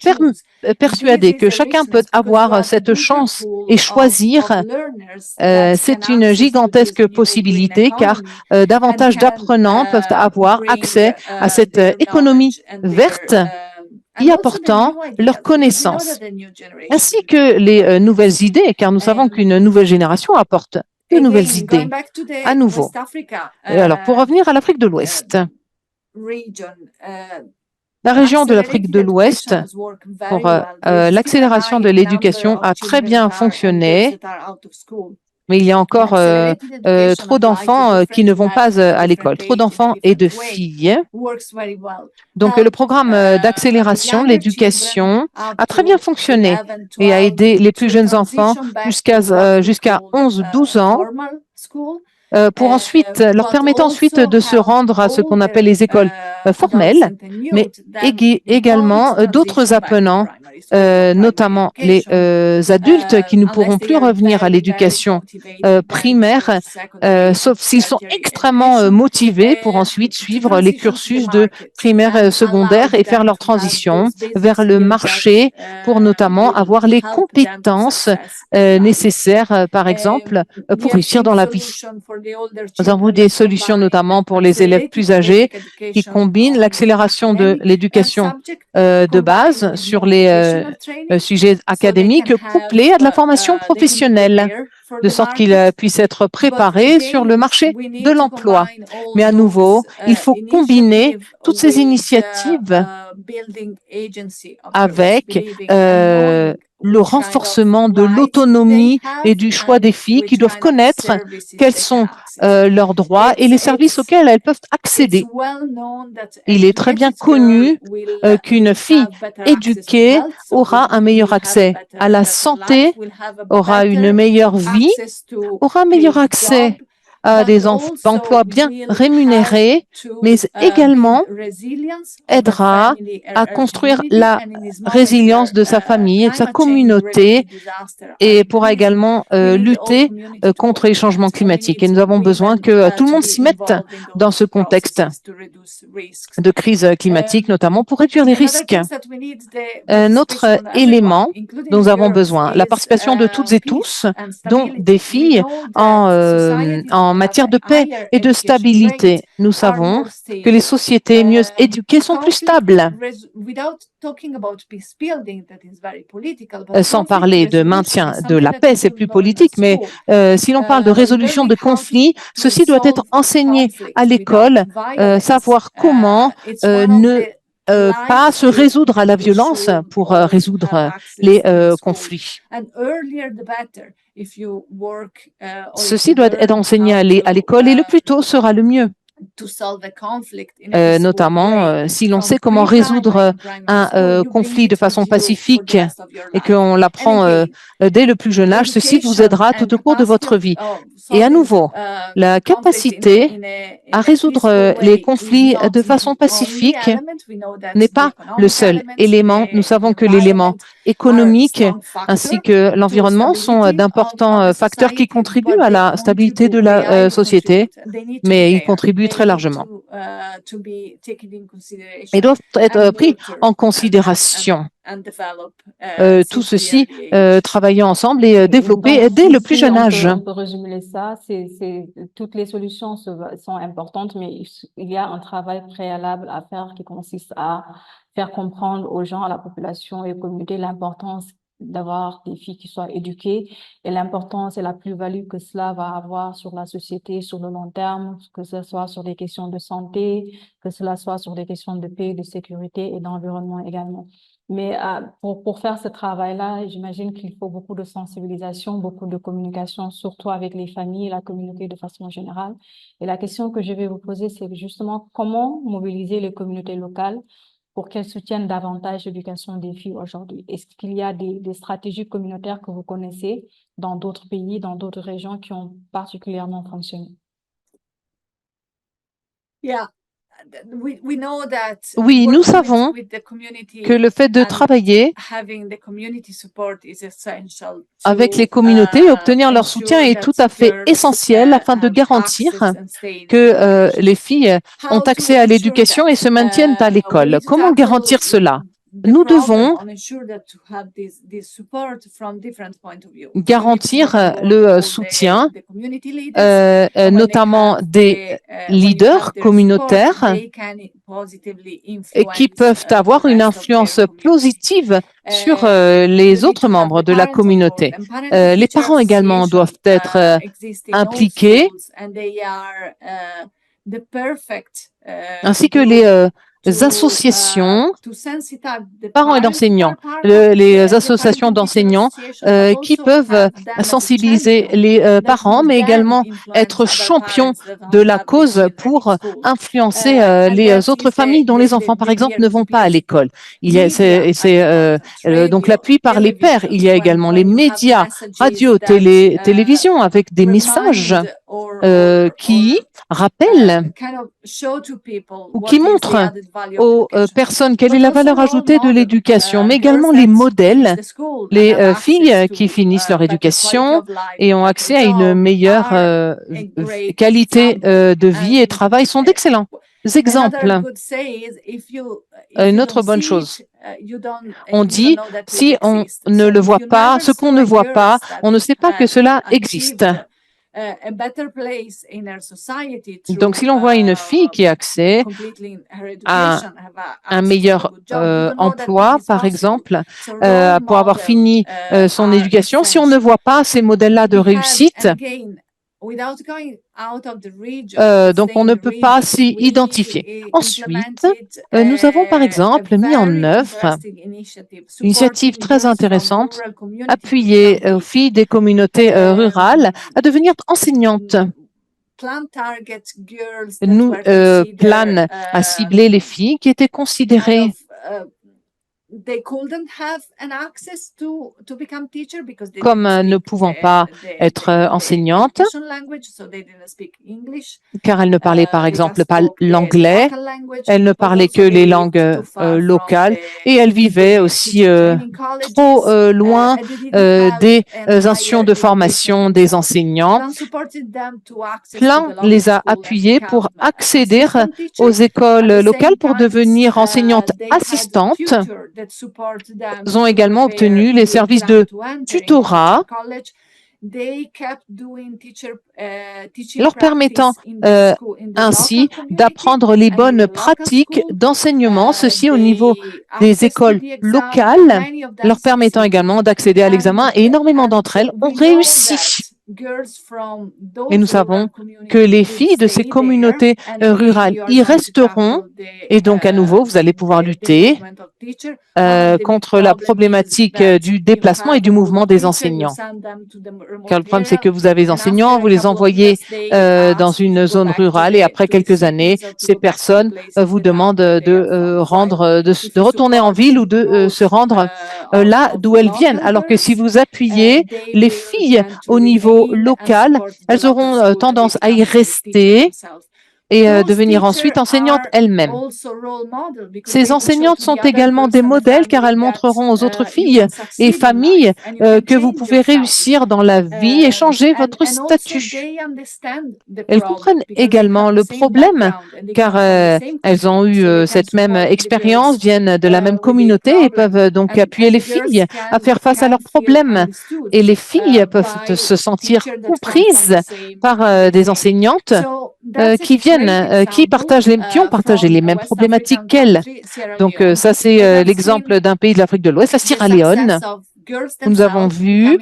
persuadées que chacun peut avoir cette chance et choisir, c'est une gigantesque possibilité, car davantage d'apprenants peuvent avoir accès à cette économie verte y apportant leurs connaissances, ainsi que les nouvelles idées, car nous savons qu'une nouvelle génération apporte de nouvelles idées à nouveau. Alors, pour revenir à l'Afrique de l'Ouest, la région de l'Afrique de l'Ouest, pour l'accélération de l'éducation, a très bien fonctionné, mais il y a encore trop d'enfants qui ne vont pas à l'école, trop d'enfants et de filles. Donc, le programme d'accélération de l'éducation a très bien fonctionné et a aidé les plus jeunes enfants jusqu'à 11-12 ans pour ensuite, leur permettant ensuite de se rendre à ce qu'on appelle les écoles formelles, mais également d'autres apprenants notamment les adultes qui ne pourront plus revenir à l'éducation primaire, sauf s'ils sont extrêmement motivés pour ensuite suivre les cursus de primaire et secondaire et faire leur transition vers le marché pour notamment avoir les compétences nécessaires, par exemple, pour réussir dans la vie. Nous avons des solutions notamment pour les élèves plus âgés qui combinent l'accélération de l'éducation de base sur les sujets académiques couplés à de la formation professionnelle, de sorte qu'ils puissent être préparés sur le marché de l'emploi. Mais à nouveau, il faut combiner toutes ces initiatives avec le renforcement de l'autonomie et du choix des filles qui doivent connaître quels sont leurs droits et les services auxquels elles peuvent accéder. Il est très bien connu qu'une fille éduquée aura un meilleur accès à la santé, aura une meilleure vie, aura un meilleur accès à des emplois bien rémunérés, mais également aidera à construire la résilience de sa famille et de sa communauté et pourra également lutter contre les changements climatiques. Et nous avons besoin que tout le monde s'y mette dans ce contexte de crise climatique, notamment pour réduire les risques. Notre élément dont nous avons besoin, la participation de toutes et tous, dont des filles en matière de paix et de stabilité. Nous savons que les sociétés mieux éduquées sont plus stables. Sans parler de maintien de la paix, c'est plus politique, mais si l'on parle de résolution de conflits, ceci doit être enseigné à l'école, savoir comment ne pas se résoudre à la violence pour résoudre les conflits. Ceci doit être enseigné à l'école et le plus tôt sera le mieux. Notamment si l'on sait comment résoudre un conflit de façon pacifique et qu'on l'apprend dès le plus jeune âge, ceci vous aidera tout au cours de votre vie. Et à nouveau, la capacité à résoudre les conflits de façon pacifique n'est pas le seul élément. Nous savons que l'élément économique ainsi que l'environnement sont d'importants facteurs qui contribuent à la stabilité de la société, mais ils contribuent très largement et doivent être pris en considération. Tout ceci travaillant ensemble et développer dès le plus jeune âge. On peut résumer ça, toutes les solutions sont importantes, mais il y a un travail préalable à faire qui consiste à faire comprendre aux gens, à la population et aux communautés l'importance d'avoir des filles qui soient éduquées et l'importance et la plus-value que cela va avoir sur la société sur le long terme, que ce soit sur des questions de santé, que cela soit sur des questions de paix, de sécurité et d'environnement également. Mais pour faire ce travail-là, j'imagine qu'il faut beaucoup de sensibilisation, beaucoup de communication, surtout avec les familles et la communauté de façon générale. Et la question que je vais vous poser, c'est justement comment mobiliser les communautés locales pour qu'elles soutiennent davantage l'éducation des filles aujourd'hui. Est-ce qu'il y a des stratégies communautaires que vous connaissez dans d'autres pays, dans d'autres régions qui ont particulièrement fonctionné? Oui, nous savons que le fait de travailler avec les communautés et obtenir leur soutien est tout à fait essentiel afin de garantir que les filles ont accès à l'éducation et se maintiennent à l'école. Comment garantir cela? Nous devons garantir le soutien, notamment des leaders communautaires qui peuvent avoir une influence positive sur les autres membres de la communauté. Les parents également doivent être impliqués, ainsi que les associations, parents et d'enseignants, les associations d'enseignants qui peuvent sensibiliser les parents, mais également être champions de la cause pour influencer les autres familles dont les enfants, par exemple, ne vont pas à l'école. Donc l'appui par les pairs. Il y a également les médias, radio, télévision, avec des messages qui rappellent ou qui montrent aux personnes quelle est la valeur ajoutée de l'éducation, mais également les modèles. Les filles qui finissent leur éducation et ont accès à une meilleure qualité de vie et travail sont d'excellents exemples. Une autre bonne chose, on dit, si on ne le voit pas, ce qu'on ne voit pas, on ne sait pas que cela existe. Donc, si l'on voit une fille qui a accès à un meilleur emploi, par exemple, pour avoir fini son éducation, si on ne voit pas ces modèles-là de réussite, donc on ne peut pas s'y identifier. Ensuite, nous avons par exemple mis en œuvre une initiative très intéressante, appuyer aux filles des communautés rurales à devenir enseignantes. Nous Plan à cibler les filles qui étaient considérées comme ne pouvant pas être enseignantes, car elles ne parlaient par exemple pas l'anglais, elles ne parlaient que les langues locales et elles vivaient aussi trop loin des institutions de formation des enseignants. Plan les a appuyées pour accéder aux écoles locales pour devenir enseignantes assistantes. Ils ont également obtenu les services de tutorat leur permettant ainsi d'apprendre les bonnes pratiques d'enseignement, ceci au niveau des écoles locales, leur permettant également d'accéder à l'examen et énormément d'entre elles ont réussi. Et nous savons que les filles de ces communautés rurales y resteront et donc à nouveau vous allez pouvoir lutter contre la problématique du déplacement et du mouvement des enseignants. Car le problème c'est que vous avez des enseignants, vous les envoyez dans une zone rurale et après quelques années, ces personnes vous demandent de retourner en ville ou de se rendre là d'où elles viennent. Alors que si vous appuyez les filles au niveau local, elles auront tendance à y rester et devenir ensuite enseignantes elles-mêmes. Ces enseignantes sont également des modèles car elles montreront aux autres filles et familles que vous pouvez réussir dans la vie et changer votre statut. Elles comprennent également le problème car elles ont eu cette même expérience, viennent de la même communauté et peuvent donc appuyer les filles à faire face à leurs problèmes. Et les filles peuvent se sentir comprises par des enseignantes qui ont partagé les mêmes problématiques qu'elles. Donc ça c'est l'exemple d'un pays de l'Afrique de l'Ouest, la Sierra Leone. Nous avons vu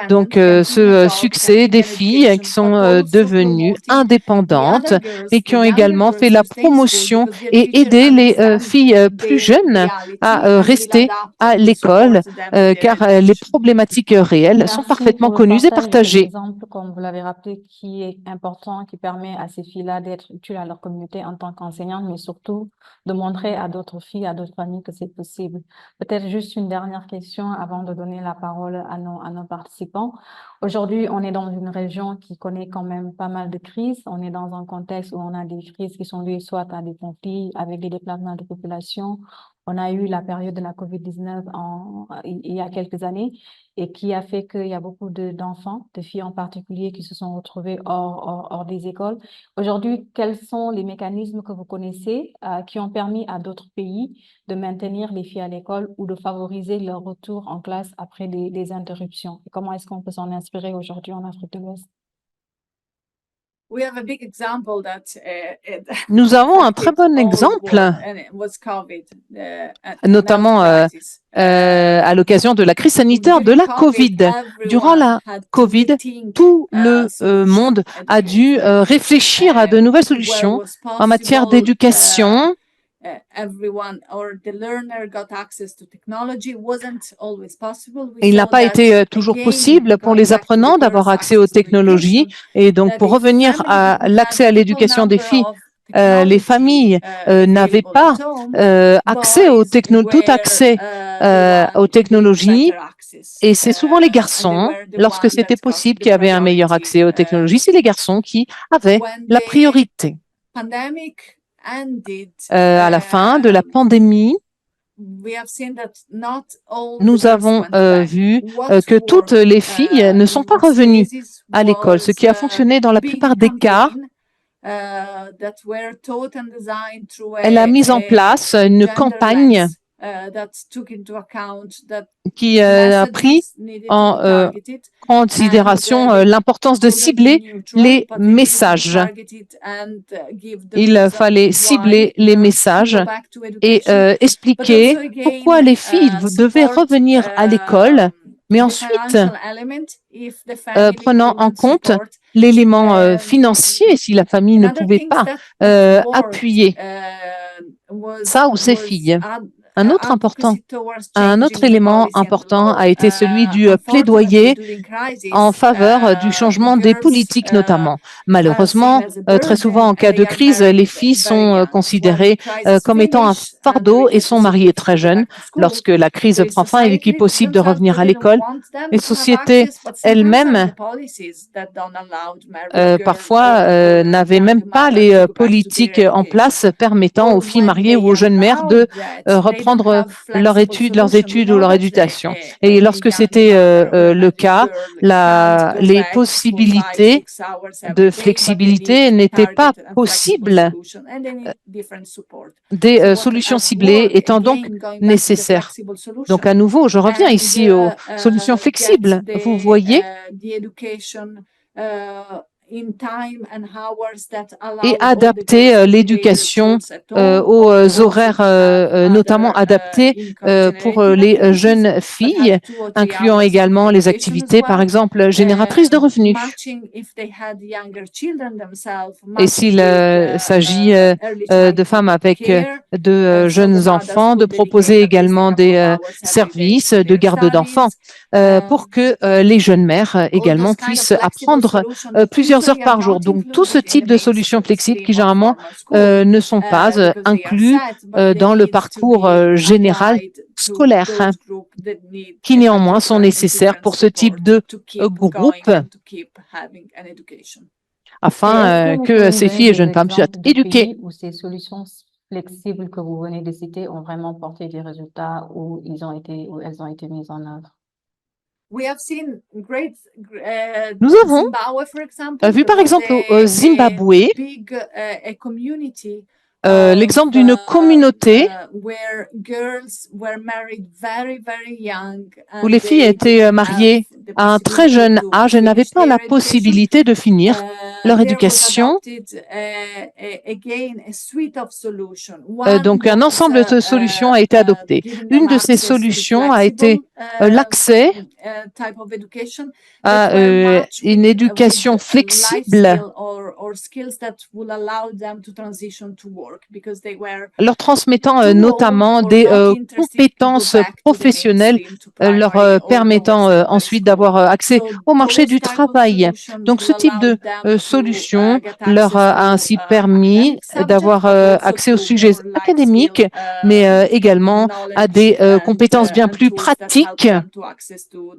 donc ce succès des filles qui sont devenues indépendantes et qui ont également fait la promotion et aidé les filles plus jeunes à rester à l'école car les problématiques réelles sont parfaitement connues et partagées. Exemple, comme vous l'avez rappelé, qui est important, qui permet à ces filles-là d'être utiles à leur communauté en tant qu'enseignantes, mais surtout de montrer à d'autres filles, à d'autres familles que c'est possible. Peut-être juste une dernière question avant de donner la parole à nos participants. Aujourd'hui, on est dans une région qui connaît quand même pas mal de crises. On est dans un contexte où on a des crises qui sont liées soit à des conflits avec des déplacements de population. On a eu la période de la COVID-19 il y a quelques années et qui a fait qu'il y a beaucoup d'enfants, de filles en particulier, qui se sont retrouvées hors des écoles. Aujourd'hui, quels sont les mécanismes que vous connaissez qui ont permis à d'autres pays de maintenir les filles à l'école ou de favoriser leur retour en classe après des interruptions? Et comment est-ce qu'on peut s'en inspirer aujourd'hui en Afrique de l'Ouest? Nous avons un très bon exemple, notamment à l'occasion de la crise sanitaire de la COVID. Durant la COVID, tout le monde a dû réfléchir à de nouvelles solutions en matière d'éducation. Il n'a pas été toujours possible pour les apprenants d'avoir accès aux technologies et donc pour revenir à l'accès à l'éducation des filles, les familles n'avaient pas accès aux technologies et c'est souvent les garçons, lorsque c'était possible, qui avaient un meilleur accès aux technologies, c'est les garçons qui avaient la priorité. à la fin de la pandémie, nous avons vu que toutes les filles ne sont pas revenues à l'école, ce qui a fonctionné dans la plupart des cas. Elle a mis en place une campagne qui a pris en considération l'importance de cibler les messages. Il fallait cibler les messages et expliquer pourquoi les filles devaient revenir à l'école, mais ensuite prenant en compte l'élément financier si la famille ne pouvait pas appuyer ça ou ses filles. Un autre élément important a été celui du plaidoyer en faveur du changement des politiques notamment. Malheureusement, très souvent en cas de crise, les filles sont considérées comme étant un fardeau et sont mariées très jeunes. Lorsque la crise prend fin, il est possible de revenir à l'école. Les sociétés elles-mêmes parfois n'avaient même pas les politiques en place permettant aux filles mariées ou aux jeunes mères de reprendre leurs études ou leur éducation. Et lorsque c'était le cas, les possibilités de flexibilité n'étaient pas possibles, des solutions ciblées étant donc nécessaires. Donc à nouveau, je reviens ici aux solutions flexibles. Vous voyez, et adapter l'éducation aux horaires notamment adaptés pour les jeunes filles, incluant également les activités, par exemple, génératrices de revenus. Et s'il s'agit de femmes avec de jeunes enfants, de proposer également des services de garde d'enfants pour que les jeunes mères également puissent apprendre plusieurs heures par jour. Donc, tout ce type de solutions flexibles qui, généralement, ne sont pas inclus dans le parcours général scolaire, qui néanmoins sont nécessaires pour ce type de groupe afin que ces filles et jeunes femmes soient éduquées. Où ces solutions flexibles que vous venez de citer ont vraiment porté des résultats où elles ont été mises en œuvre. Nous avons vu par exemple au Zimbabwe l'exemple d'une communauté où les filles étaient mariées à un très jeune âge et n'avaient pas la possibilité de finir leur éducation. Donc un ensemble de solutions a été adopté. Une de ces solutions a été l'accès à une éducation flexible, leur transmettant notamment des compétences professionnelles, leur permettant ensuite d'avoir accès au marché du travail. Donc ce type de solution leur a ainsi permis d'avoir accès aux sujets académiques, mais également à des compétences bien plus pratiques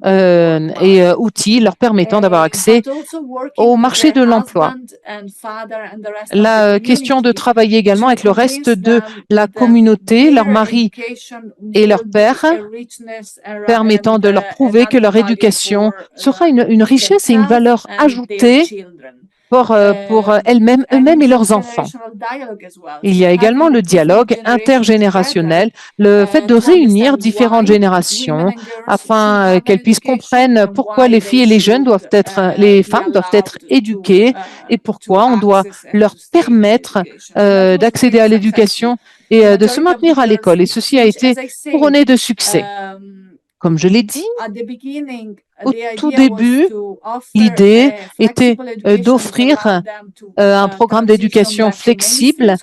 et outils leur permettant d'avoir accès au marché de l'emploi. La question de travailler également avec le reste de la communauté, leurs maris et leurs pères, permettant de leur prouver que leur éducation sera une richesse et une valeur ajoutée pour eux-mêmes et leurs enfants. Il y a également le dialogue intergénérationnel, le fait de réunir différentes générations afin qu'elles puissent comprendre pourquoi les filles et les femmes doivent être éduquées et pourquoi on doit leur permettre d'accéder à l'éducation et de se maintenir à l'école. Et ceci a été couronné de succès. Comme je l'ai dit, au tout début, l'idée était d'offrir un programme d'éducation flexible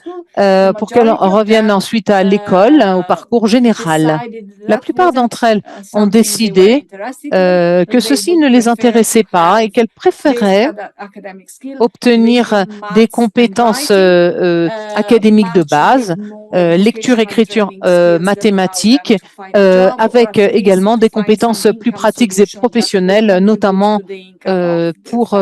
pour qu'elles reviennent ensuite à l'école, au parcours général. La plupart d'entre elles ont décidé que ceci ne les intéressait pas et qu'elles préféraient obtenir des compétences académiques de base, lecture, écriture, mathématiques, avec également des compétences plus pratiques et professionnelles professionnelles, notamment pour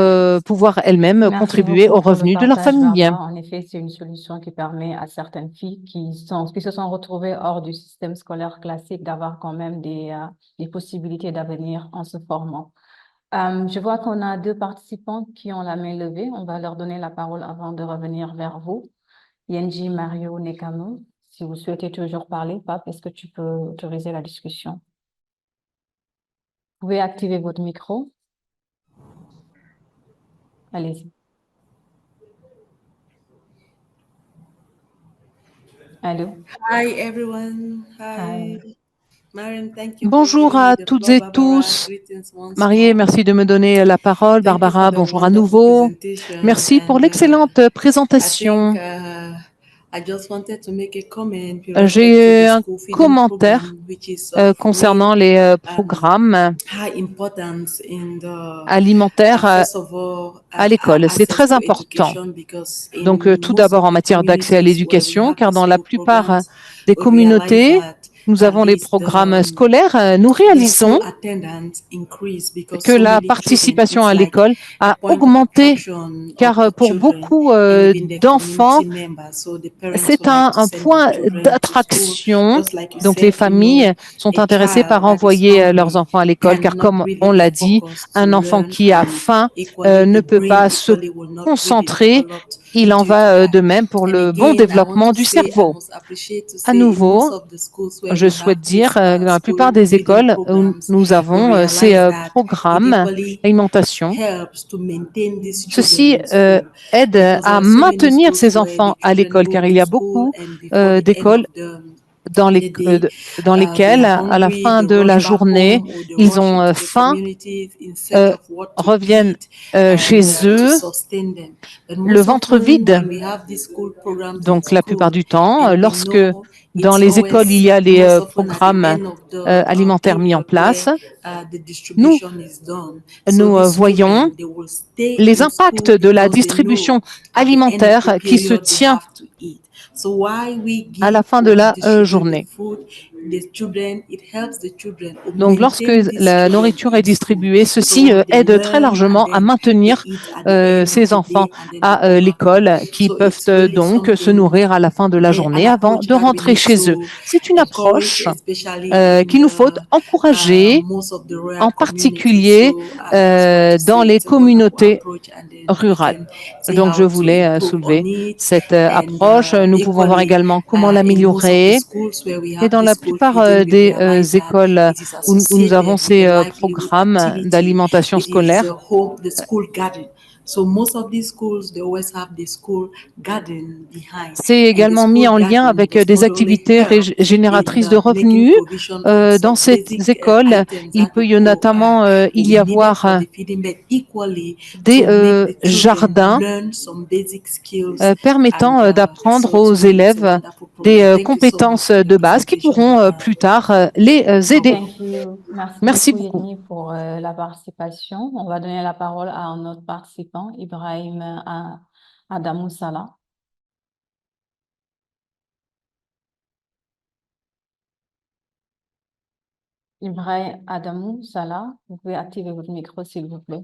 pouvoir elles-mêmes Merci contribuer beaucoup aux pour le revenus de leur partage, famille. Barbara. En effet, c'est une solution qui permet à certaines filles qui se sont retrouvées hors du système scolaire classique d'avoir quand même des possibilités d'avenir en se formant. Je vois qu'on a 2 participants qui ont la main levée. On va leur donner la parole avant de revenir vers vous. Yenji Mario Nekamo, si vous souhaitez toujours parler, Pape, est-ce que tu peux autoriser la discussion? Vous pouvez activer votre micro. Allez-y. Allô? Hi everyone. Hi. Hi. Mariam, thank you for Bonjour giving me à the toutes floor. et Barbara, tous. greetings once Mariée, more. merci de me donner la parole. Thank you for Barbara, the bonjour à wonderful nouveau. presentation. Merci pour And l'excellente I think présentation. I just wanted to make a comment with respect to J'ai the un school feeding commentaire program, which is of concernant real les programmes high importance in alimentaires first of all à l'école. C'est access très to important. education, because Donc, in tout most d'abord of en the matière d'accès à communities where we l'éducation, have car these dans la school plupart programs, des we realize communautés, that nous at avons les least programmes scolaires. Nous the school réalisons attendance increase because que so la many children, participation it's à like l'école a a point of augmenté, attraction of car the pour children beaucoup and even their d'enfants, community members. So the parents c'est would like to un send their point children to school. d'attraction. Just like you Donc, les said, familles sont a intéressées par child that is envoyer leurs hungry enfants à l'école, car cannot comme on really be l'a dit, focused to un enfant learn, qui a and faim equally ne the peut brain pas se equally will not really concentrer. develop Il en due to va that. de même pour And le bon again, I want développement to du say, I cerveau. must appreciate to À say, in most nouveau, of the schools where je we have souhaite dire these que dans la plupart school des feeding écoles où programs, nous we avons ces realize that it programmes equally d'alimentation, helps to maintain these children ceci in school, aide because there à are so many maintenir schools ces where the enfants à children l'école, go car il to y a school beaucoup and before the end d'écoles of the day, dans they lesquelles, are à la hungry, fin they de rush la back journée, home, or they ils rush ont into the faim, communities in search of what to reviennent eat chez and to eux, sustain them. But le most ventre often, vide. when we have these school programs in Donc, la plupart school, du temps, and we lorsque know dans it's les écoles, il y always a les most often at the programmes end of the alimentaires mis en period where place, the nous, distribution is done. So nous these voyons children, they will stay les in impacts school de la because they know distribution at the end of the alimentaire qui se period they tient have to eat. So why we à la give fin de or we la distribute the journée. food, the children, it helps the children or Donc, lorsque maintain these la children nourriture est in school. distribuée, ceci So they aide très learn and largement à then they maintenir eat at the end of ces the enfants day and then they à go back home. l'école, qui So peuvent it's really donc se something, nourrir à la fin de la an journée avant approach de that we rentrer need chez eux. to C'est une encourage, approche especially in qu'il nous faut the encourager, most of the rural en communities. particulier So I just want to dans say les it's a wonderful communautés approach, and then we rurales. can see Donc, je how to voulais improve on soulever it. cette And approche. Nous pouvons voir equally, également comment in most of the l'améliorer. schools where we Et have dans this la school plupart feeding, we des realize that écoles it is où nous avons associated with ces a livelihood programmes activity. d'alimentation It is scolaire, the school garden. So most of these schools, they always have the school garden behind. c'est And the également mis school en lien garden avec does des not only activités help in génératrices de making revenus. provision of Dans some ces basic écoles, items il that peut we y notamment will y be needed avoir for the feeding, but equally des to make the children jardins learn some basic skills. And permettant d'apprendre so aux to me, it's a élèves wonderful program. des Thank you so much compétences for the de base qui presentation, pourront Barbara. plus tard les aider. Thank you. Merci Merci beaucoup, beaucoup. Yenny, pour la participation. On va donner la parole à un autre participant, Ibrahim Adamou Salah. Ibrahim Adamou Salah, vous pouvez activer votre micro, s'il vous plaît.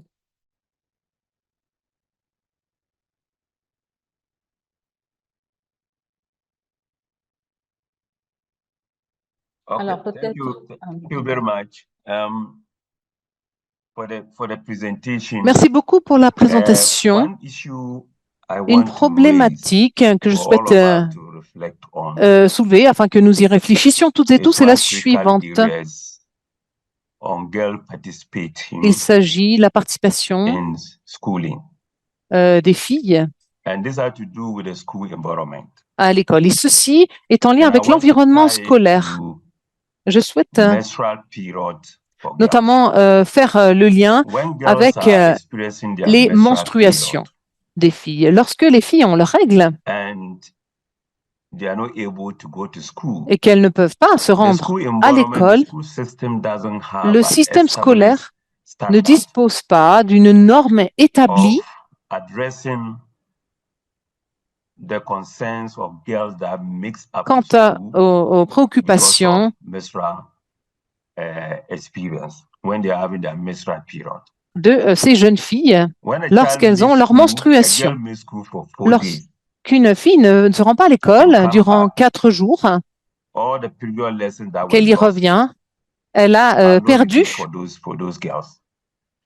Okay, Alors, thank peut-être... you very much for the presentation. Merci beaucoup pour la présentation. One issue I Une want to problématique que je raise for souhaite all of us to reflect on soulever afin que nous y réfléchissions toutes et is tous est la one critical suivante. areas on girl participating Il s'agit de la participation in schooling, des filles and this has to do with the school environment. à l'école. Et ceci est en lien And I avec want to l'environnement tie it scolaire. to Je souhaite menstrual period for girls. notamment faire le lien When girls avec are experiencing their les menstrual menstruations period des filles. Lorsque les filles ont leurs règles and they are not able to go to school, et qu'elles ne peuvent pas se the rendre school à environment, l'école, the school system doesn't have le an système established scolaire ne standard dispose pas d'une norme établie of addressing the concerns of girls that mix up quant to school aux because of préoccupations menstrual experience. when they are having their menstrual period. de ces jeunes filles When a child lorsqu'elles ont misses leur school, a menstruation. girl misses school for 4 days. Lorsqu'une fille ne se rend pas à l'école come durant back. 4 jours, All the previous lessons that were qu'elle y lost revient, elle a are no perdu repeat for those girls.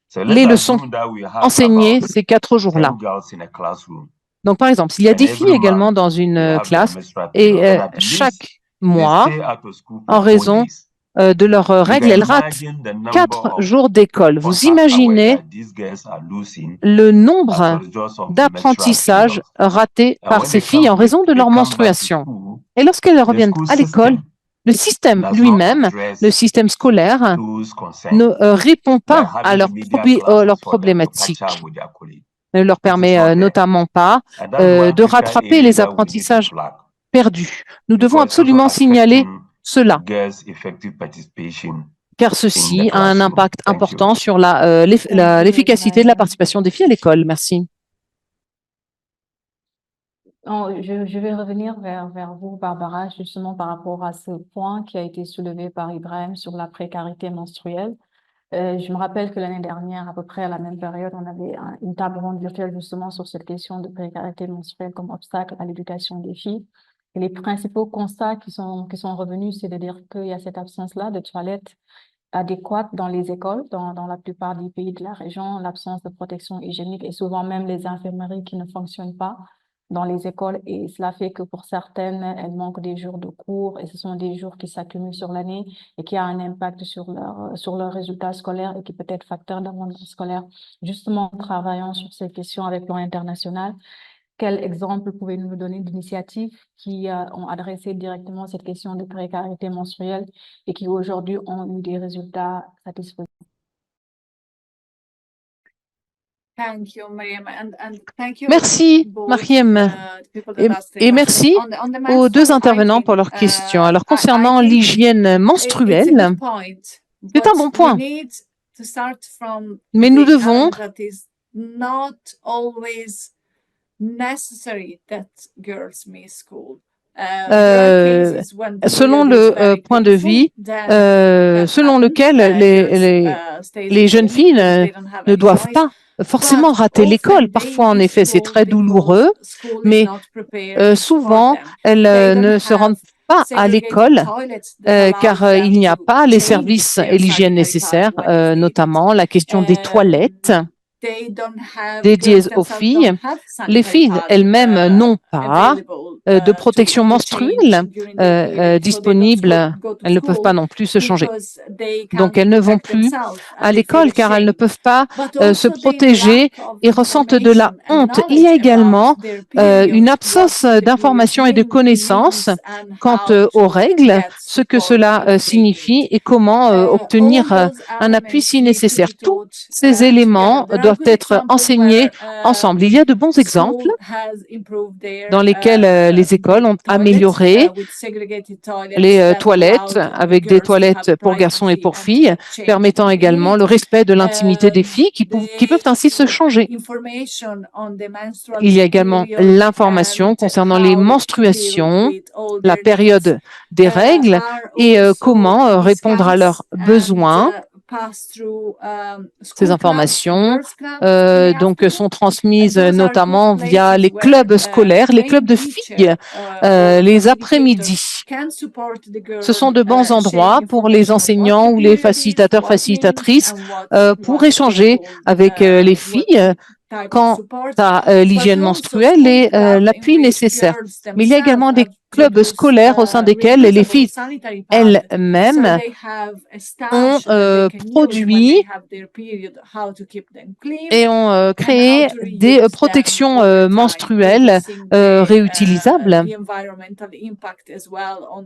So les let's leçons assume that we have enseignées about ces 4 jours-là. 10 girls in a classroom. Donc, par exemple, s'il y a And 10 filles every également month, dans they une have their classe menstrual period. et And at least chaque they mois, stay out of school en for 4 raison days. de leurs You règles, can elles ratent imagine the number 4 of jours d'école. Vous contact hours imaginez that these girls are losing le as a nombre result of menstrual d'apprentissages periods. ratés And par when ces they filles en raison de leur come back to menstruation. school, Et lorsqu'elles the reviennent school à l'école, system le système does not lui-même, address le système scolaire, those concerns, ne répond like pas à having leurs remedial classes leurs for them to catch problématiques. up with their colleagues. Ne leur It is permet not there. notamment pas And that's one de critical rattraper area les that we need to apprentissages flag, perdus. Nous devons because it's also absolument signaler affecting cela, girls' effective participation car in the ceci a un classroom. impact Thank you. important sur l'efficacité de la participation des filles à l'école. Merci. Je vais revenir vers vous, Barbara, justement par rapport à ce point qui a été soulevé par Ibrahim sur la précarité menstruelle. Je me rappelle que l'année dernière, à peu près à la même période, on avait une table ronde virtuelle justement sur cette question de précarité menstruelle comme obstacle à l'éducation des filles. Et les principaux constats qui sont revenus, c'est de dire qu'il y a cette absence-là de toilettes adéquates dans les écoles, dans la plupart des pays de la région, l'absence de protection hygiénique et souvent même les infirmeries qui ne fonctionnent pas dans les écoles, et cela fait que pour certaines, elles manquent des jours de cours et ce sont des jours qui s'accumulent sur l'année et qui a un impact sur leurs résultats scolaires et qui peut être facteur d'abandon scolaire. Justement, en travaillant sur ces questions avec le plan international, quel exemple pouvez-vous nous donner d'initiatives qui ont adressé directement cette question de précarité menstruelle et qui aujourd'hui ont eu des résultats satisfaisants? Merci, Mariam, et merci aux deux intervenants pour leurs questions. Alors, concernant l'hygiène menstruelle, c'est un bon point, mais nous devons selon le point de vue selon lequel les jeunes filles ne doivent pas forcément rater l'école. Parfois, en effet, c'est très douloureux, mais souvent, elles ne se rendent pas à l'école car il n'y a pas les services et l'hygiène nécessaires, notamment la question des toilettes dédiées aux filles. Les filles elles-mêmes n'ont pas de protection menstruelle disponible. Elles ne peuvent pas non plus se changer. Donc, elles ne vont plus à l'école car elles ne peuvent pas se protéger et ressentent de la honte. Il y a également une absence d'information et de connaissances quant aux règles, ce que cela signifie et comment obtenir un appui si nécessaire. Tous ces éléments doivent être enseignés ensemble. Il y a de bons exemples dans lesquels les écoles ont amélioré les toilettes avec des toilettes pour garçons et pour filles, permettant également le respect de l'intimité des filles qui peuvent ainsi se changer. Il y a également l'information concernant les menstruations, la période des règles et comment répondre à leurs besoins. Ces informations donc sont transmises notamment via les clubs scolaires, les clubs de filles, les après-midi. Ce sont de bons endroits pour les enseignants ou les facilitateurs, facilitatrices pour échanger avec les filles quant à l'hygiène menstruelle et l'appui nécessaire. Mais il y a également des clubs scolaires au sein desquels les filles elles-mêmes ont produit et ont créé des protections menstruelles réutilisables,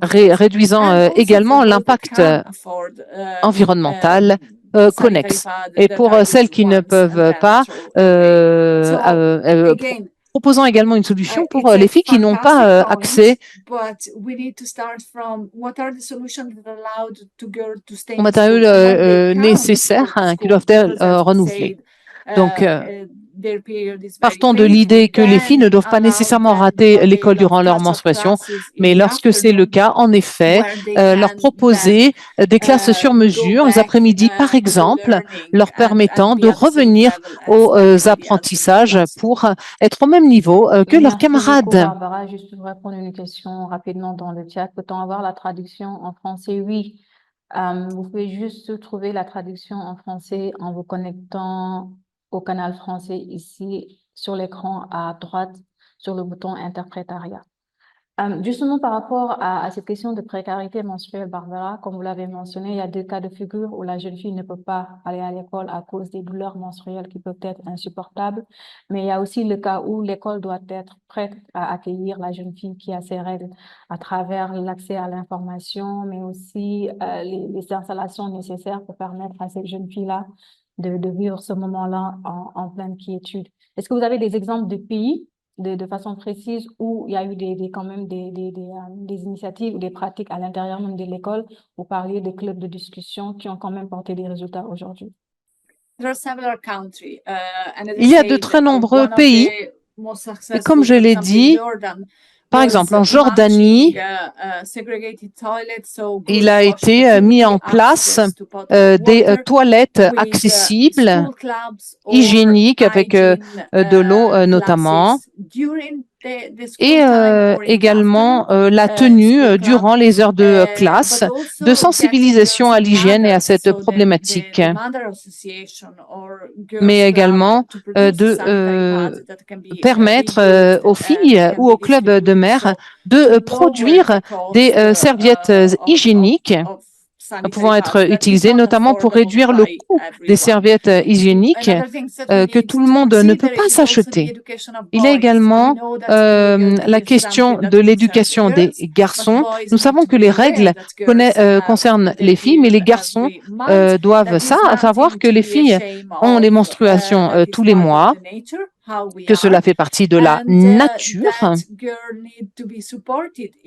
réduisant également l'impact environnemental connexe. Et pour celles qui ne peuvent pas, proposant également une solution pour les filles qui n'ont pas accès aux matériaux nécessaires qui doivent être renouvelés. Donc, Partons de l'idée que les filles ne doivent pas nécessairement rater l'école durant leur menstruation, mais lorsque c'est le cas, en effet, leur proposer des classes sur mesure les après-midi, par exemple, leur permettant de revenir aux apprentissages pour être au même niveau que leurs Merci beaucoup, camarades. Barbara. Juste pour répondre à une question rapidement dans le chat, peut-on avoir la traduction en français? Oui. Vous pouvez juste trouver la traduction en français en vous connectant au canal français ici sur l'écran à droite sur le bouton interprétariat. Justement, par rapport à cette question de précarité menstruelle, Barbara, comme vous l'avez mentionné, il y a deux cas de figure où la jeune fille ne peut pas aller à l'école à cause des douleurs menstruelles qui peuvent être insupportables, mais il y a aussi le cas où l'école doit être prête à accueillir la jeune fille qui a ses règles à travers l'accès à l'information, mais aussi les installations nécessaires pour permettre à cette jeune fille-là de vivre ce moment-là en pleine quiétude. Est-ce que vous avez des exemples de pays de façon précise où il y a eu quand même des initiatives ou des pratiques à l'intérieur même de l'école? Vous parliez de clubs de discussion qui ont quand même porté des résultats aujourd'hui. Il y a de très nombreux pays, et comme je l'ai dit, par exemple, en Jordanie, il a été mis en place des toilettes accessibles, hygiéniques, avec de l'eau notamment, et également la tenue durant les heures de classe de sensibilisation à l'hygiène et à cette problématique, mais également de permettre aux filles ou aux clubs de mères de produire des serviettes hygiéniques pouvant être utilisées, notamment pour réduire le coût des serviettes hygiéniques que tout le monde ne peut pas s'acheter. Il y a également la question de l'éducation des garçons. Nous savons que les règles concernent les filles, mais les garçons doivent savoir que les filles ont les menstruations tous les mois, que cela fait partie de la nature,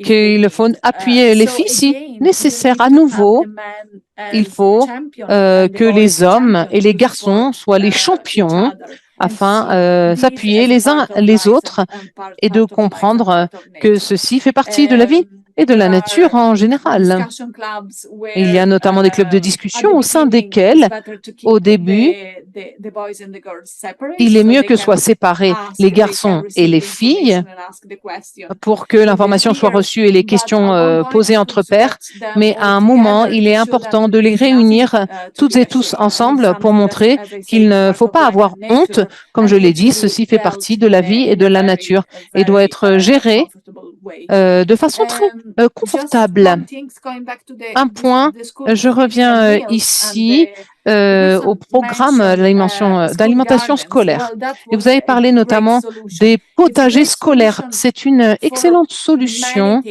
qu'il faut appuyer les filles si nécessaire. À nouveau, il faut que les hommes et les garçons soient les champions afin s'appuyer les uns les autres et de comprendre que ceci fait partie de la vie et de la nature en général. Il y a notamment des clubs de discussion au sein desquels, au début, il est mieux que soient séparés les garçons et les filles pour que l'information soit reçue et les questions posées entre pairs. Mais à un moment, il est important de les réunir toutes et tous ensemble pour montrer qu'il ne faut pas avoir honte. Comme je l'ai dit, ceci fait partie de la vie et de la nature et doit être géré de façon très confortable. Un point, je reviens ici au programme d'alimentation scolaire. Et vous avez parlé notamment des potagers scolaires. C'est une excellente solution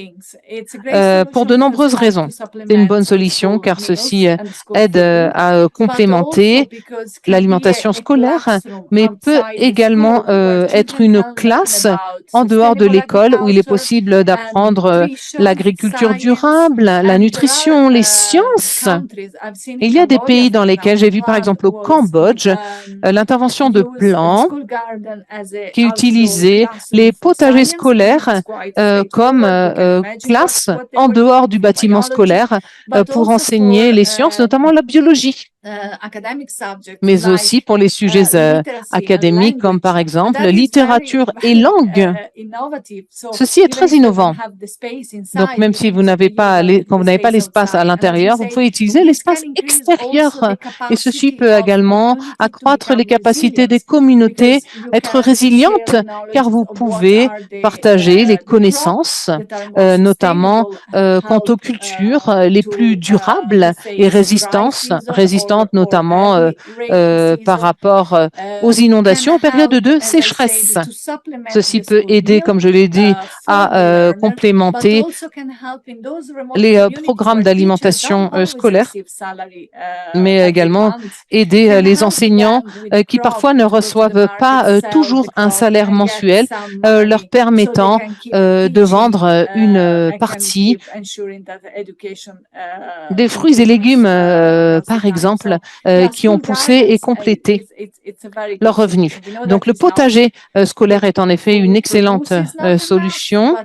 pour de nombreuses raisons. C'est une bonne solution car ceci aide à complémenter l'alimentation scolaire, mais peut également être une classe en dehors de l'école où il est possible d'apprendre l'agriculture durable, la nutrition, les sciences. Il y a des pays dans lesquels j'ai vu, par exemple, au Cambodge, l'intervention de plans qui utilisaient les potagers scolaires comme classe en dehors du bâtiment scolaire pour enseigner les sciences, notamment la biologie, mais aussi pour les sujets académiques comme par exemple littérature et langue. Ceci est très innovant. Donc même si vous n'avez pas, quand vous n'avez pas l'espace à l'intérieur, vous pouvez utiliser l'espace extérieur. Et ceci peut également accroître les capacités des communautés, être résilientes, car vous pouvez partager les connaissances, notamment quant aux cultures les plus durables et résistantes notamment par rapport aux inondations en période de sécheresse. Ceci peut aider, comme je l'ai dit, à complémenter les programmes d'alimentation scolaire, mais également aider les enseignants qui parfois ne reçoivent pas toujours un salaire mensuel, leur permettant de vendre une partie des fruits et légumes, par exemple, exemple, qui ont poussé et complété leurs revenus. Donc, le potager scolaire est en effet une excellente solution.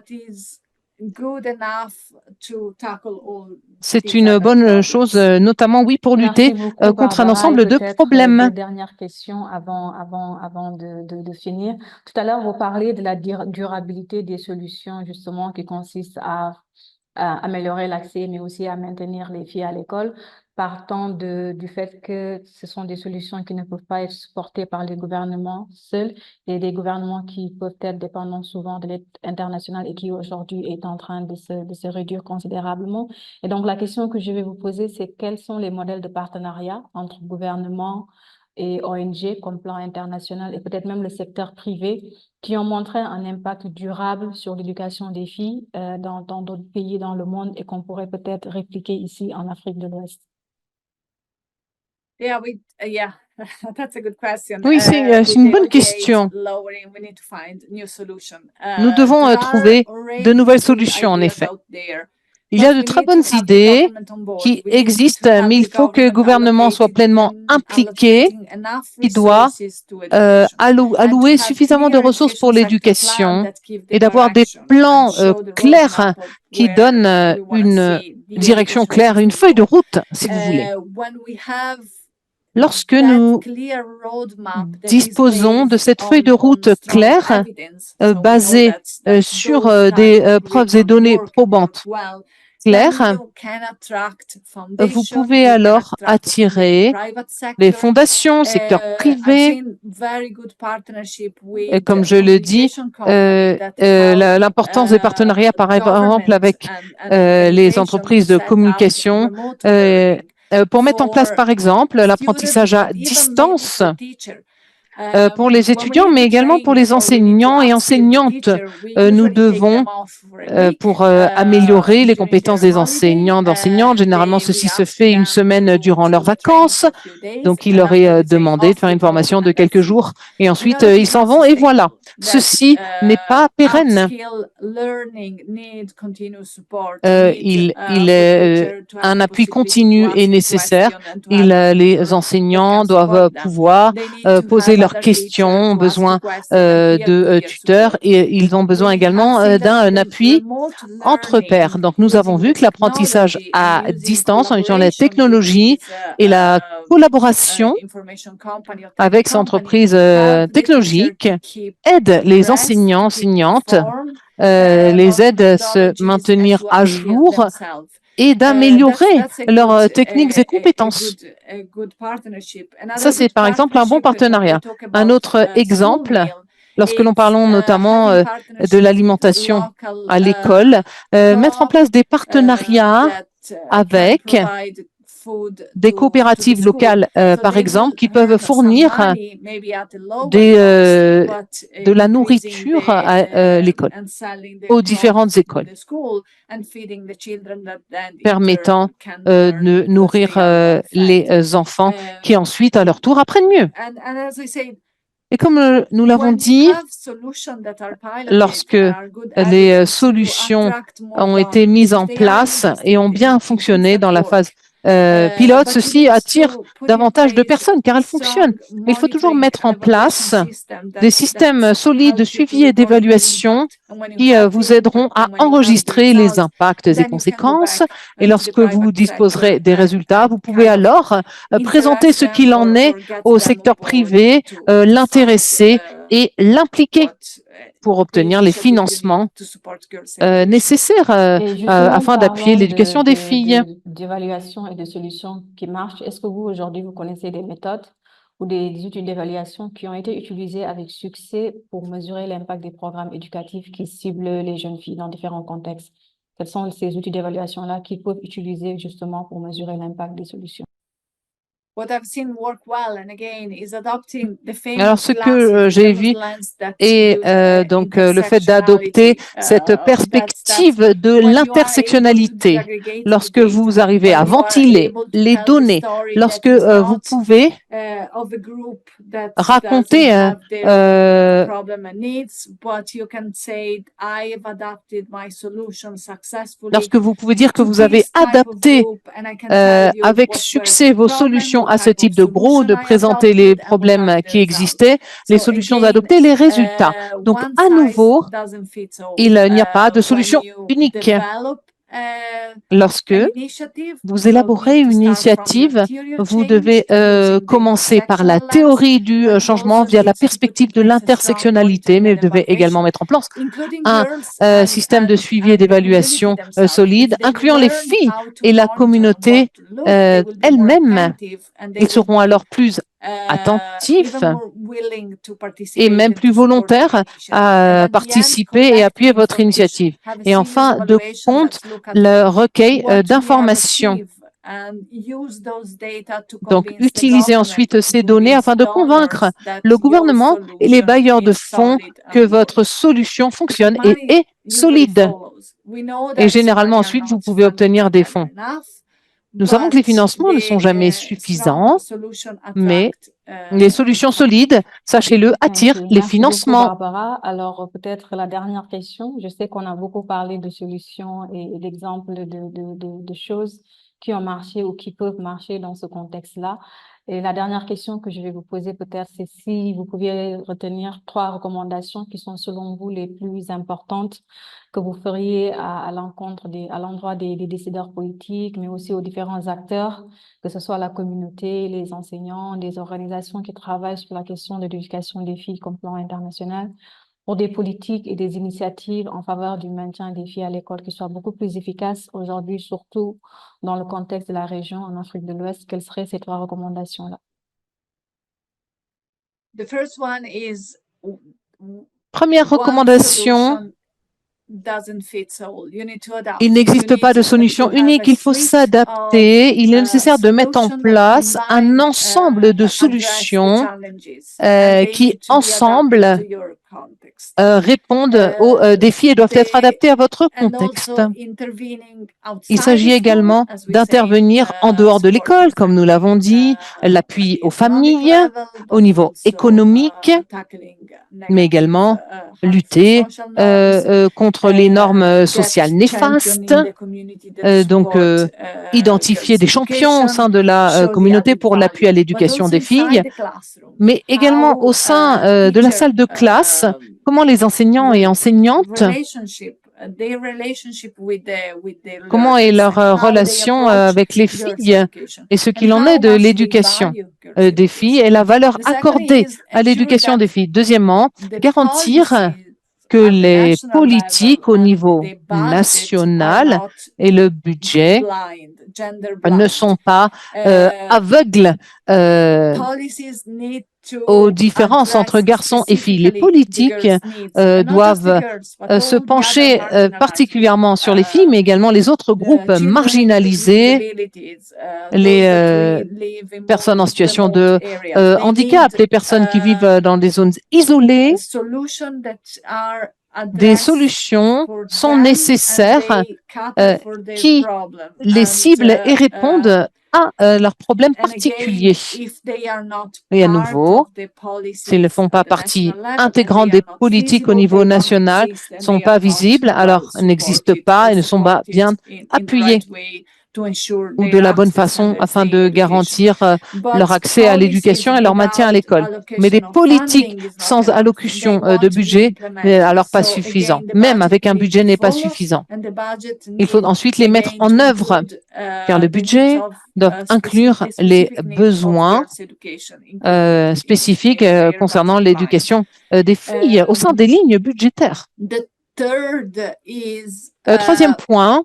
C'est une bonne chose, notamment, oui, pour lutter contre un ensemble de problèmes. Deux dernières questions avant de finir. Tout à l'heure, vous parlez de la durabilité des solutions, justement, qui consistent à améliorer l'accès, mais aussi à maintenir les filles à l'école, partant du fait que ce sont des solutions qui ne peuvent pas être supportées par les gouvernements seuls et des gouvernements qui peuvent être dépendants souvent de l'aide internationale et qui aujourd'hui est en train de se réduire considérablement. Et donc, la question que je vais vous poser, c'est quels sont les modèles de partenariat entre gouvernements et ONG comme plan international et peut-être même le secteur privé qui ont montré un impact durable sur l'éducation des filles dans d'autres pays dans le monde et qu'on pourrait peut-être répliquer ici en Afrique de l'Ouest. Oui, c'est une bonne question. Nous devons trouver de nouvelles solutions, en effet. Il y a de très bonnes idées qui existent, mais il faut que le gouvernement soit pleinement impliqué. Il doit allouer suffisamment de ressources pour l'éducation et d'avoir des plans clairs qui donnent une direction claire, une feuille de route, si vous voulez. Lorsque nous disposons de cette feuille de route claire, basée sur des preuves et données probantes claires, vous pouvez alors attirer les fondations, secteur privé, et comme je le dis, l'importance des partenariats, par exemple, avec les entreprises de communication, pour mettre en place, par exemple, l'apprentissage à distance pour les étudiants, mais également pour les enseignants et enseignantes. Nous devons, pour améliorer les compétences des enseignants, d'enseignantes, généralement ceci se fait une semaine durant leurs vacances, donc il leur est demandé de faire une formation de quelques jours et ensuite ils s'en vont et voilà. Ceci n'est pas pérenne. Un appui continu est nécessaire. Les enseignants doivent pouvoir poser leurs questions, ont besoin de tuteurs et ils ont besoin également d'un appui entre pairs. Donc, nous avons vu que l'apprentissage à distance en utilisant la technologie et la collaboration avec ces entreprises technologiques aide les enseignants, enseignantes, les aide à se maintenir à jour et d'améliorer leurs techniques et compétences. Ça, c'est par exemple un bon partenariat. Un autre exemple, lorsque nous parlons notamment de l'alimentation à l'école, mettre en place des partenariats avec des coopératives locales, par exemple, qui peuvent fournir de la nourriture à l'école, aux différentes écoles, permettant de nourrir les enfants qui ensuite, à leur tour, apprennent mieux. Et comme nous l'avons dit, lorsque les solutions ont été mises en place et ont bien fonctionné dans la phase pilote, ceci attire davantage de personnes car elles fonctionnent. Il faut toujours mettre en place des systèmes solides de suivi et d'évaluation qui vous aideront à enregistrer les impacts et conséquences. Et lorsque vous disposerez des résultats, vous pouvez alors présenter ce qu'il en est au secteur privé, l'intéresser et l'impliquer pour obtenir les financements nécessaires afin d'appuyer l'éducation des filles. D'évaluation et de solutions qui marchent. Est-ce que vous, aujourd'hui, vous connaissez des méthodes ou des outils d'évaluation qui ont été utilisés avec succès pour mesurer l'impact des programmes éducatifs qui ciblent les jeunes filles dans différents contextes? Quels sont ces outils d'évaluation-là qu'ils peuvent utiliser justement pour mesurer l'impact des solutions? Alors, ce que j'ai vu est donc le fait d'adopter cette perspective de l'intersectionnalité. Lorsque vous arrivez à ventiler les données, lorsque vous pouvez raconter lorsque vous pouvez dire que vous avez adapté avec succès vos solutions solutions à ce type de gros, de présenter les problèmes qui existaient, les solutions adoptées, les résultats. Donc, à nouveau, il n'y a pas de solution unique. Lorsque vous élaborez une initiative, vous devez commencer par la théorie du changement via la perspective de l'intersectionnalité, mais vous devez également mettre en place un système de suivi et d'évaluation solide, incluant les filles et la communauté elle-même. Ils seront alors plus attentifs et même plus volontaires à participer et appuyer votre initiative. Et en fin de compte, le recueil d'informations. Donc, utilisez ensuite ces données afin de convaincre le gouvernement et les bailleurs de fonds que votre solution fonctionne et est solide. Et généralement, ensuite, vous pouvez obtenir des fonds. Nous savons que les financements ne sont jamais suffisants, mais les solutions solides, sachez-le, attirent les Merci financements. beaucoup, Barbara. Alors, peut-être la dernière question. Je sais qu'on a beaucoup parlé de solutions et d'exemples de choses qui ont marché ou qui peuvent marcher dans ce contexte-là. Et la dernière question que je vais vous poser peut-être, c'est si vous pouviez retenir 3 recommandations qui sont selon vous les plus importantes que vous feriez à l'endroit des décideurs politiques, mais aussi aux différents acteurs, que ce soit la communauté, les enseignants, des organisations qui travaillent sur la question de l'éducation des filles comme plan international, pour des politiques et des initiatives en faveur du maintien des filles à l'école qui soient beaucoup plus efficaces aujourd'hui, surtout dans le contexte de la région en Afrique de l'Ouest. Quelles seraient ces 3 recommandations-là? Première recommandation, il n'existe pas de solution unique, il faut s'adapter. Il est nécessaire de mettre en place un ensemble de solutions qui, ensemble, répondent aux défis et doivent être adaptés à votre contexte. Il s'agit également d'intervenir en dehors de l'école, comme nous l'avons dit, l'appui aux familles, au niveau économique, mais également lutter contre les normes sociales néfastes, donc identifier des champions au sein de la communauté pour l'appui à l'éducation des filles, mais également au sein de la salle de classe, comment les enseignants et enseignantes, comment est leur relation avec les filles et ce qu'il en est de l'éducation des filles et la valeur accordée à l'éducation des filles. Deuxièmement, garantir que les politiques au niveau national et le budget ne sont pas aveugles aux différences entre garçons et filles. Les politiques doivent se pencher particulièrement sur les filles, mais également les autres groupes marginalisés, les personnes en situation de handicap, les personnes qui vivent dans des zones isolées. Des solutions sont nécessaires qui les ciblent et répondent à leurs problèmes particuliers. Et à nouveau, s'ils ne font pas partie intégrante des politiques au niveau national, ne sont pas visibles, alors n'existent pas et ne sont pas bien appuyés ou de la bonne façon afin de garantir leur accès à l'éducation et leur maintien à l'école. Mais des politiques sans allocution de budget n'est alors pas suffisant. Même avec un budget n'est pas suffisant. Il faut ensuite les mettre en œuvre, car le budget doit inclure les besoins spécifiques concernant l'éducation des filles au sein des lignes budgétaires. Troisième point,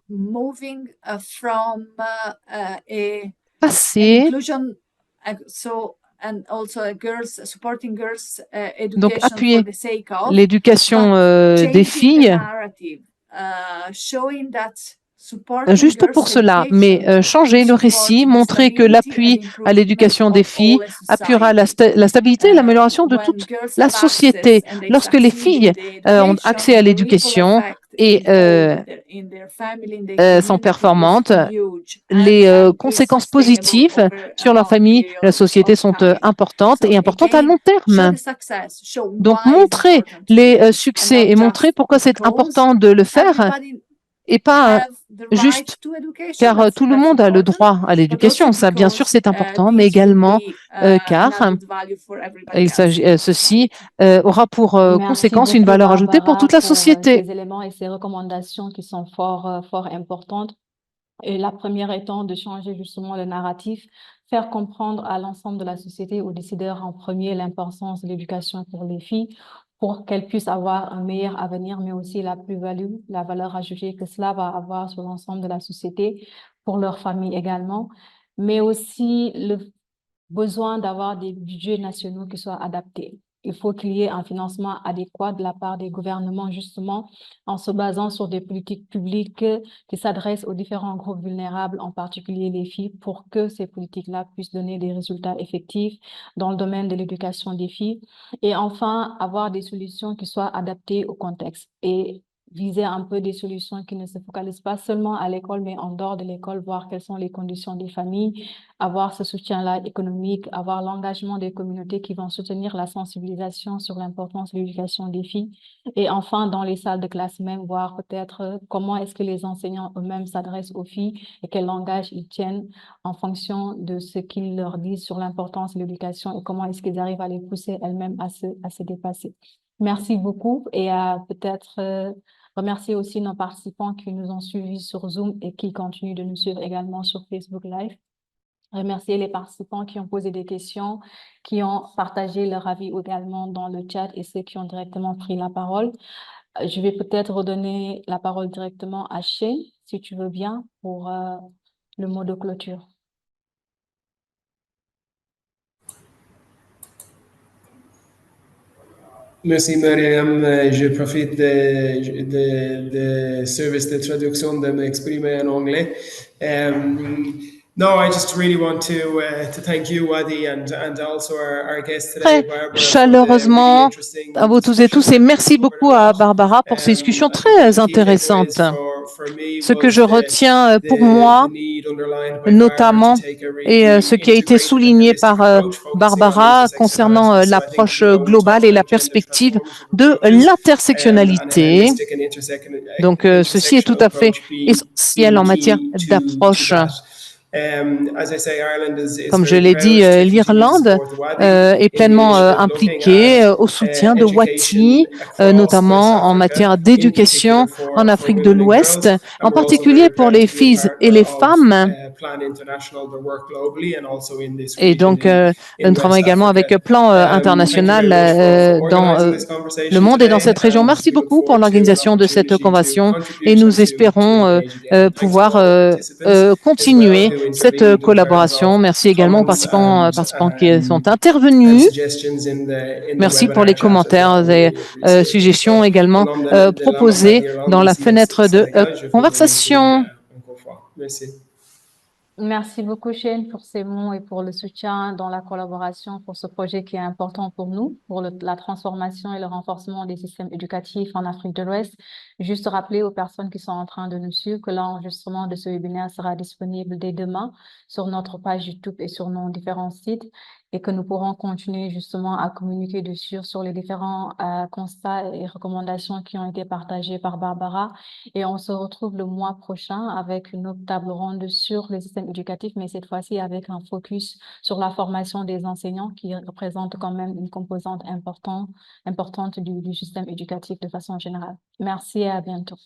passer, donc appuyer l'éducation des filles juste pour cela, mais changer le récit, montrer que l'appui à l'éducation des filles appuiera la stabilité et l'amélioration de toute la société. Lorsque les filles ont accès à l'éducation et sont performantes, les conséquences positives sur leur famille et la société sont importantes et importantes à long terme. Donc, montrer les succès et montrer pourquoi c'est important de le faire et pas juste car tout le monde a le droit à l'éducation. Ça, bien sûr, c'est important, mais également car ceci aura pour Merci conséquence une beaucoup, valeur ajoutée pour Barbara, toute la pour société. ces éléments et ces recommandations qui sont fort importantes. Et la première étant de changer justement le narratif, faire comprendre à l'ensemble de la société, aux décideurs en premier, l'importance de l'éducation pour les filles, pour qu'elles puissent avoir un meilleur avenir, mais aussi la plus-value, la valeur ajoutée que cela va avoir sur l'ensemble de la société, pour leur famille également, mais aussi le besoin d'avoir des budgets nationaux qui soient adaptés. Il faut qu'il y ait un financement adéquat de la part des gouvernements, justement, en se basant sur des politiques publiques qui s'adressent aux différents groupes vulnérables, en particulier les filles, pour que ces politiques-là puissent donner des résultats effectifs dans le domaine de l'éducation des filles. Et enfin, avoir des solutions qui soient adaptées au contexte et viser un peu des solutions qui ne se focalisent pas seulement à l'école, mais en dehors de l'école, voir quelles sont les conditions des familles, avoir ce soutien-là économique, avoir l'engagement des communautés qui vont soutenir la sensibilisation sur l'importance de l'éducation des filles. Et enfin, dans les salles de classe même, voir peut-être comment est-ce que les enseignants eux-mêmes s'adressent aux filles et quel langage ils tiennent en fonction de ce qu'ils leur disent sur l'importance de l'éducation et comment est-ce qu'ils arrivent à les pousser elles-mêmes à se dépasser. Merci beaucoup et à peut-être remercier aussi nos participants qui nous ont suivis sur Zoom et qui continuent de nous suivre également sur Facebook Live. Remercier les participants qui ont posé des questions, qui ont partagé leur avis également dans le chat et ceux qui ont directement pris la parole. Je vais peut-être redonner la parole directement à Shane, si tu veux bien, pour le mot de clôture. Merci Mariam, je profite de service de traduction de m'exprimer en anglais. No, I just really want to thank you, Wadi, and also our guest today, Très Barbara, chaleureusement à vous tous et tous et merci beaucoup à Barbara pour ces discussions très intéressantes. Ce que je retiens pour moi, notamment, et ce qui a été souligné par Barbara concernant l'approche globale et la perspective de l'intersectionnalité. Donc, ceci est tout à fait essentiel en matière d'approche. Comme je l'ai dit, l'Irlande est pleinement impliquée au soutien de Wati, notamment en matière d'éducation en Afrique de l'Ouest, en particulier pour les filles et les femmes. Et donc, nous travaillons également avec Plan International dans le monde et dans cette région. Merci beaucoup pour l'organisation de cette convention et nous espérons pouvoir continuer cette collaboration. Merci également aux participants qui sont intervenus. Merci pour les commentaires et suggestions également proposées dans la fenêtre de conversation. Merci beaucoup, Shane, pour ces mots et pour le soutien dans la collaboration pour ce projet qui est important pour nous, pour la transformation et le renforcement des systèmes éducatifs en Afrique de l'Ouest. Juste rappeler aux personnes qui sont en train de nous suivre que l'enregistrement de ce webinaire sera disponible dès demain sur notre page YouTube et sur nos différents sites et que nous pourrons continuer justement à communiquer dessus sur les différents constats et recommandations qui ont été partagés par Barbara. Et on se retrouve le mois prochain avec une autre table ronde sur les systèmes éducatifs, mais cette fois-ci avec un focus sur la formation des enseignants qui représente quand même une composante importante du système éducatif de façon générale. Merci et à bientôt.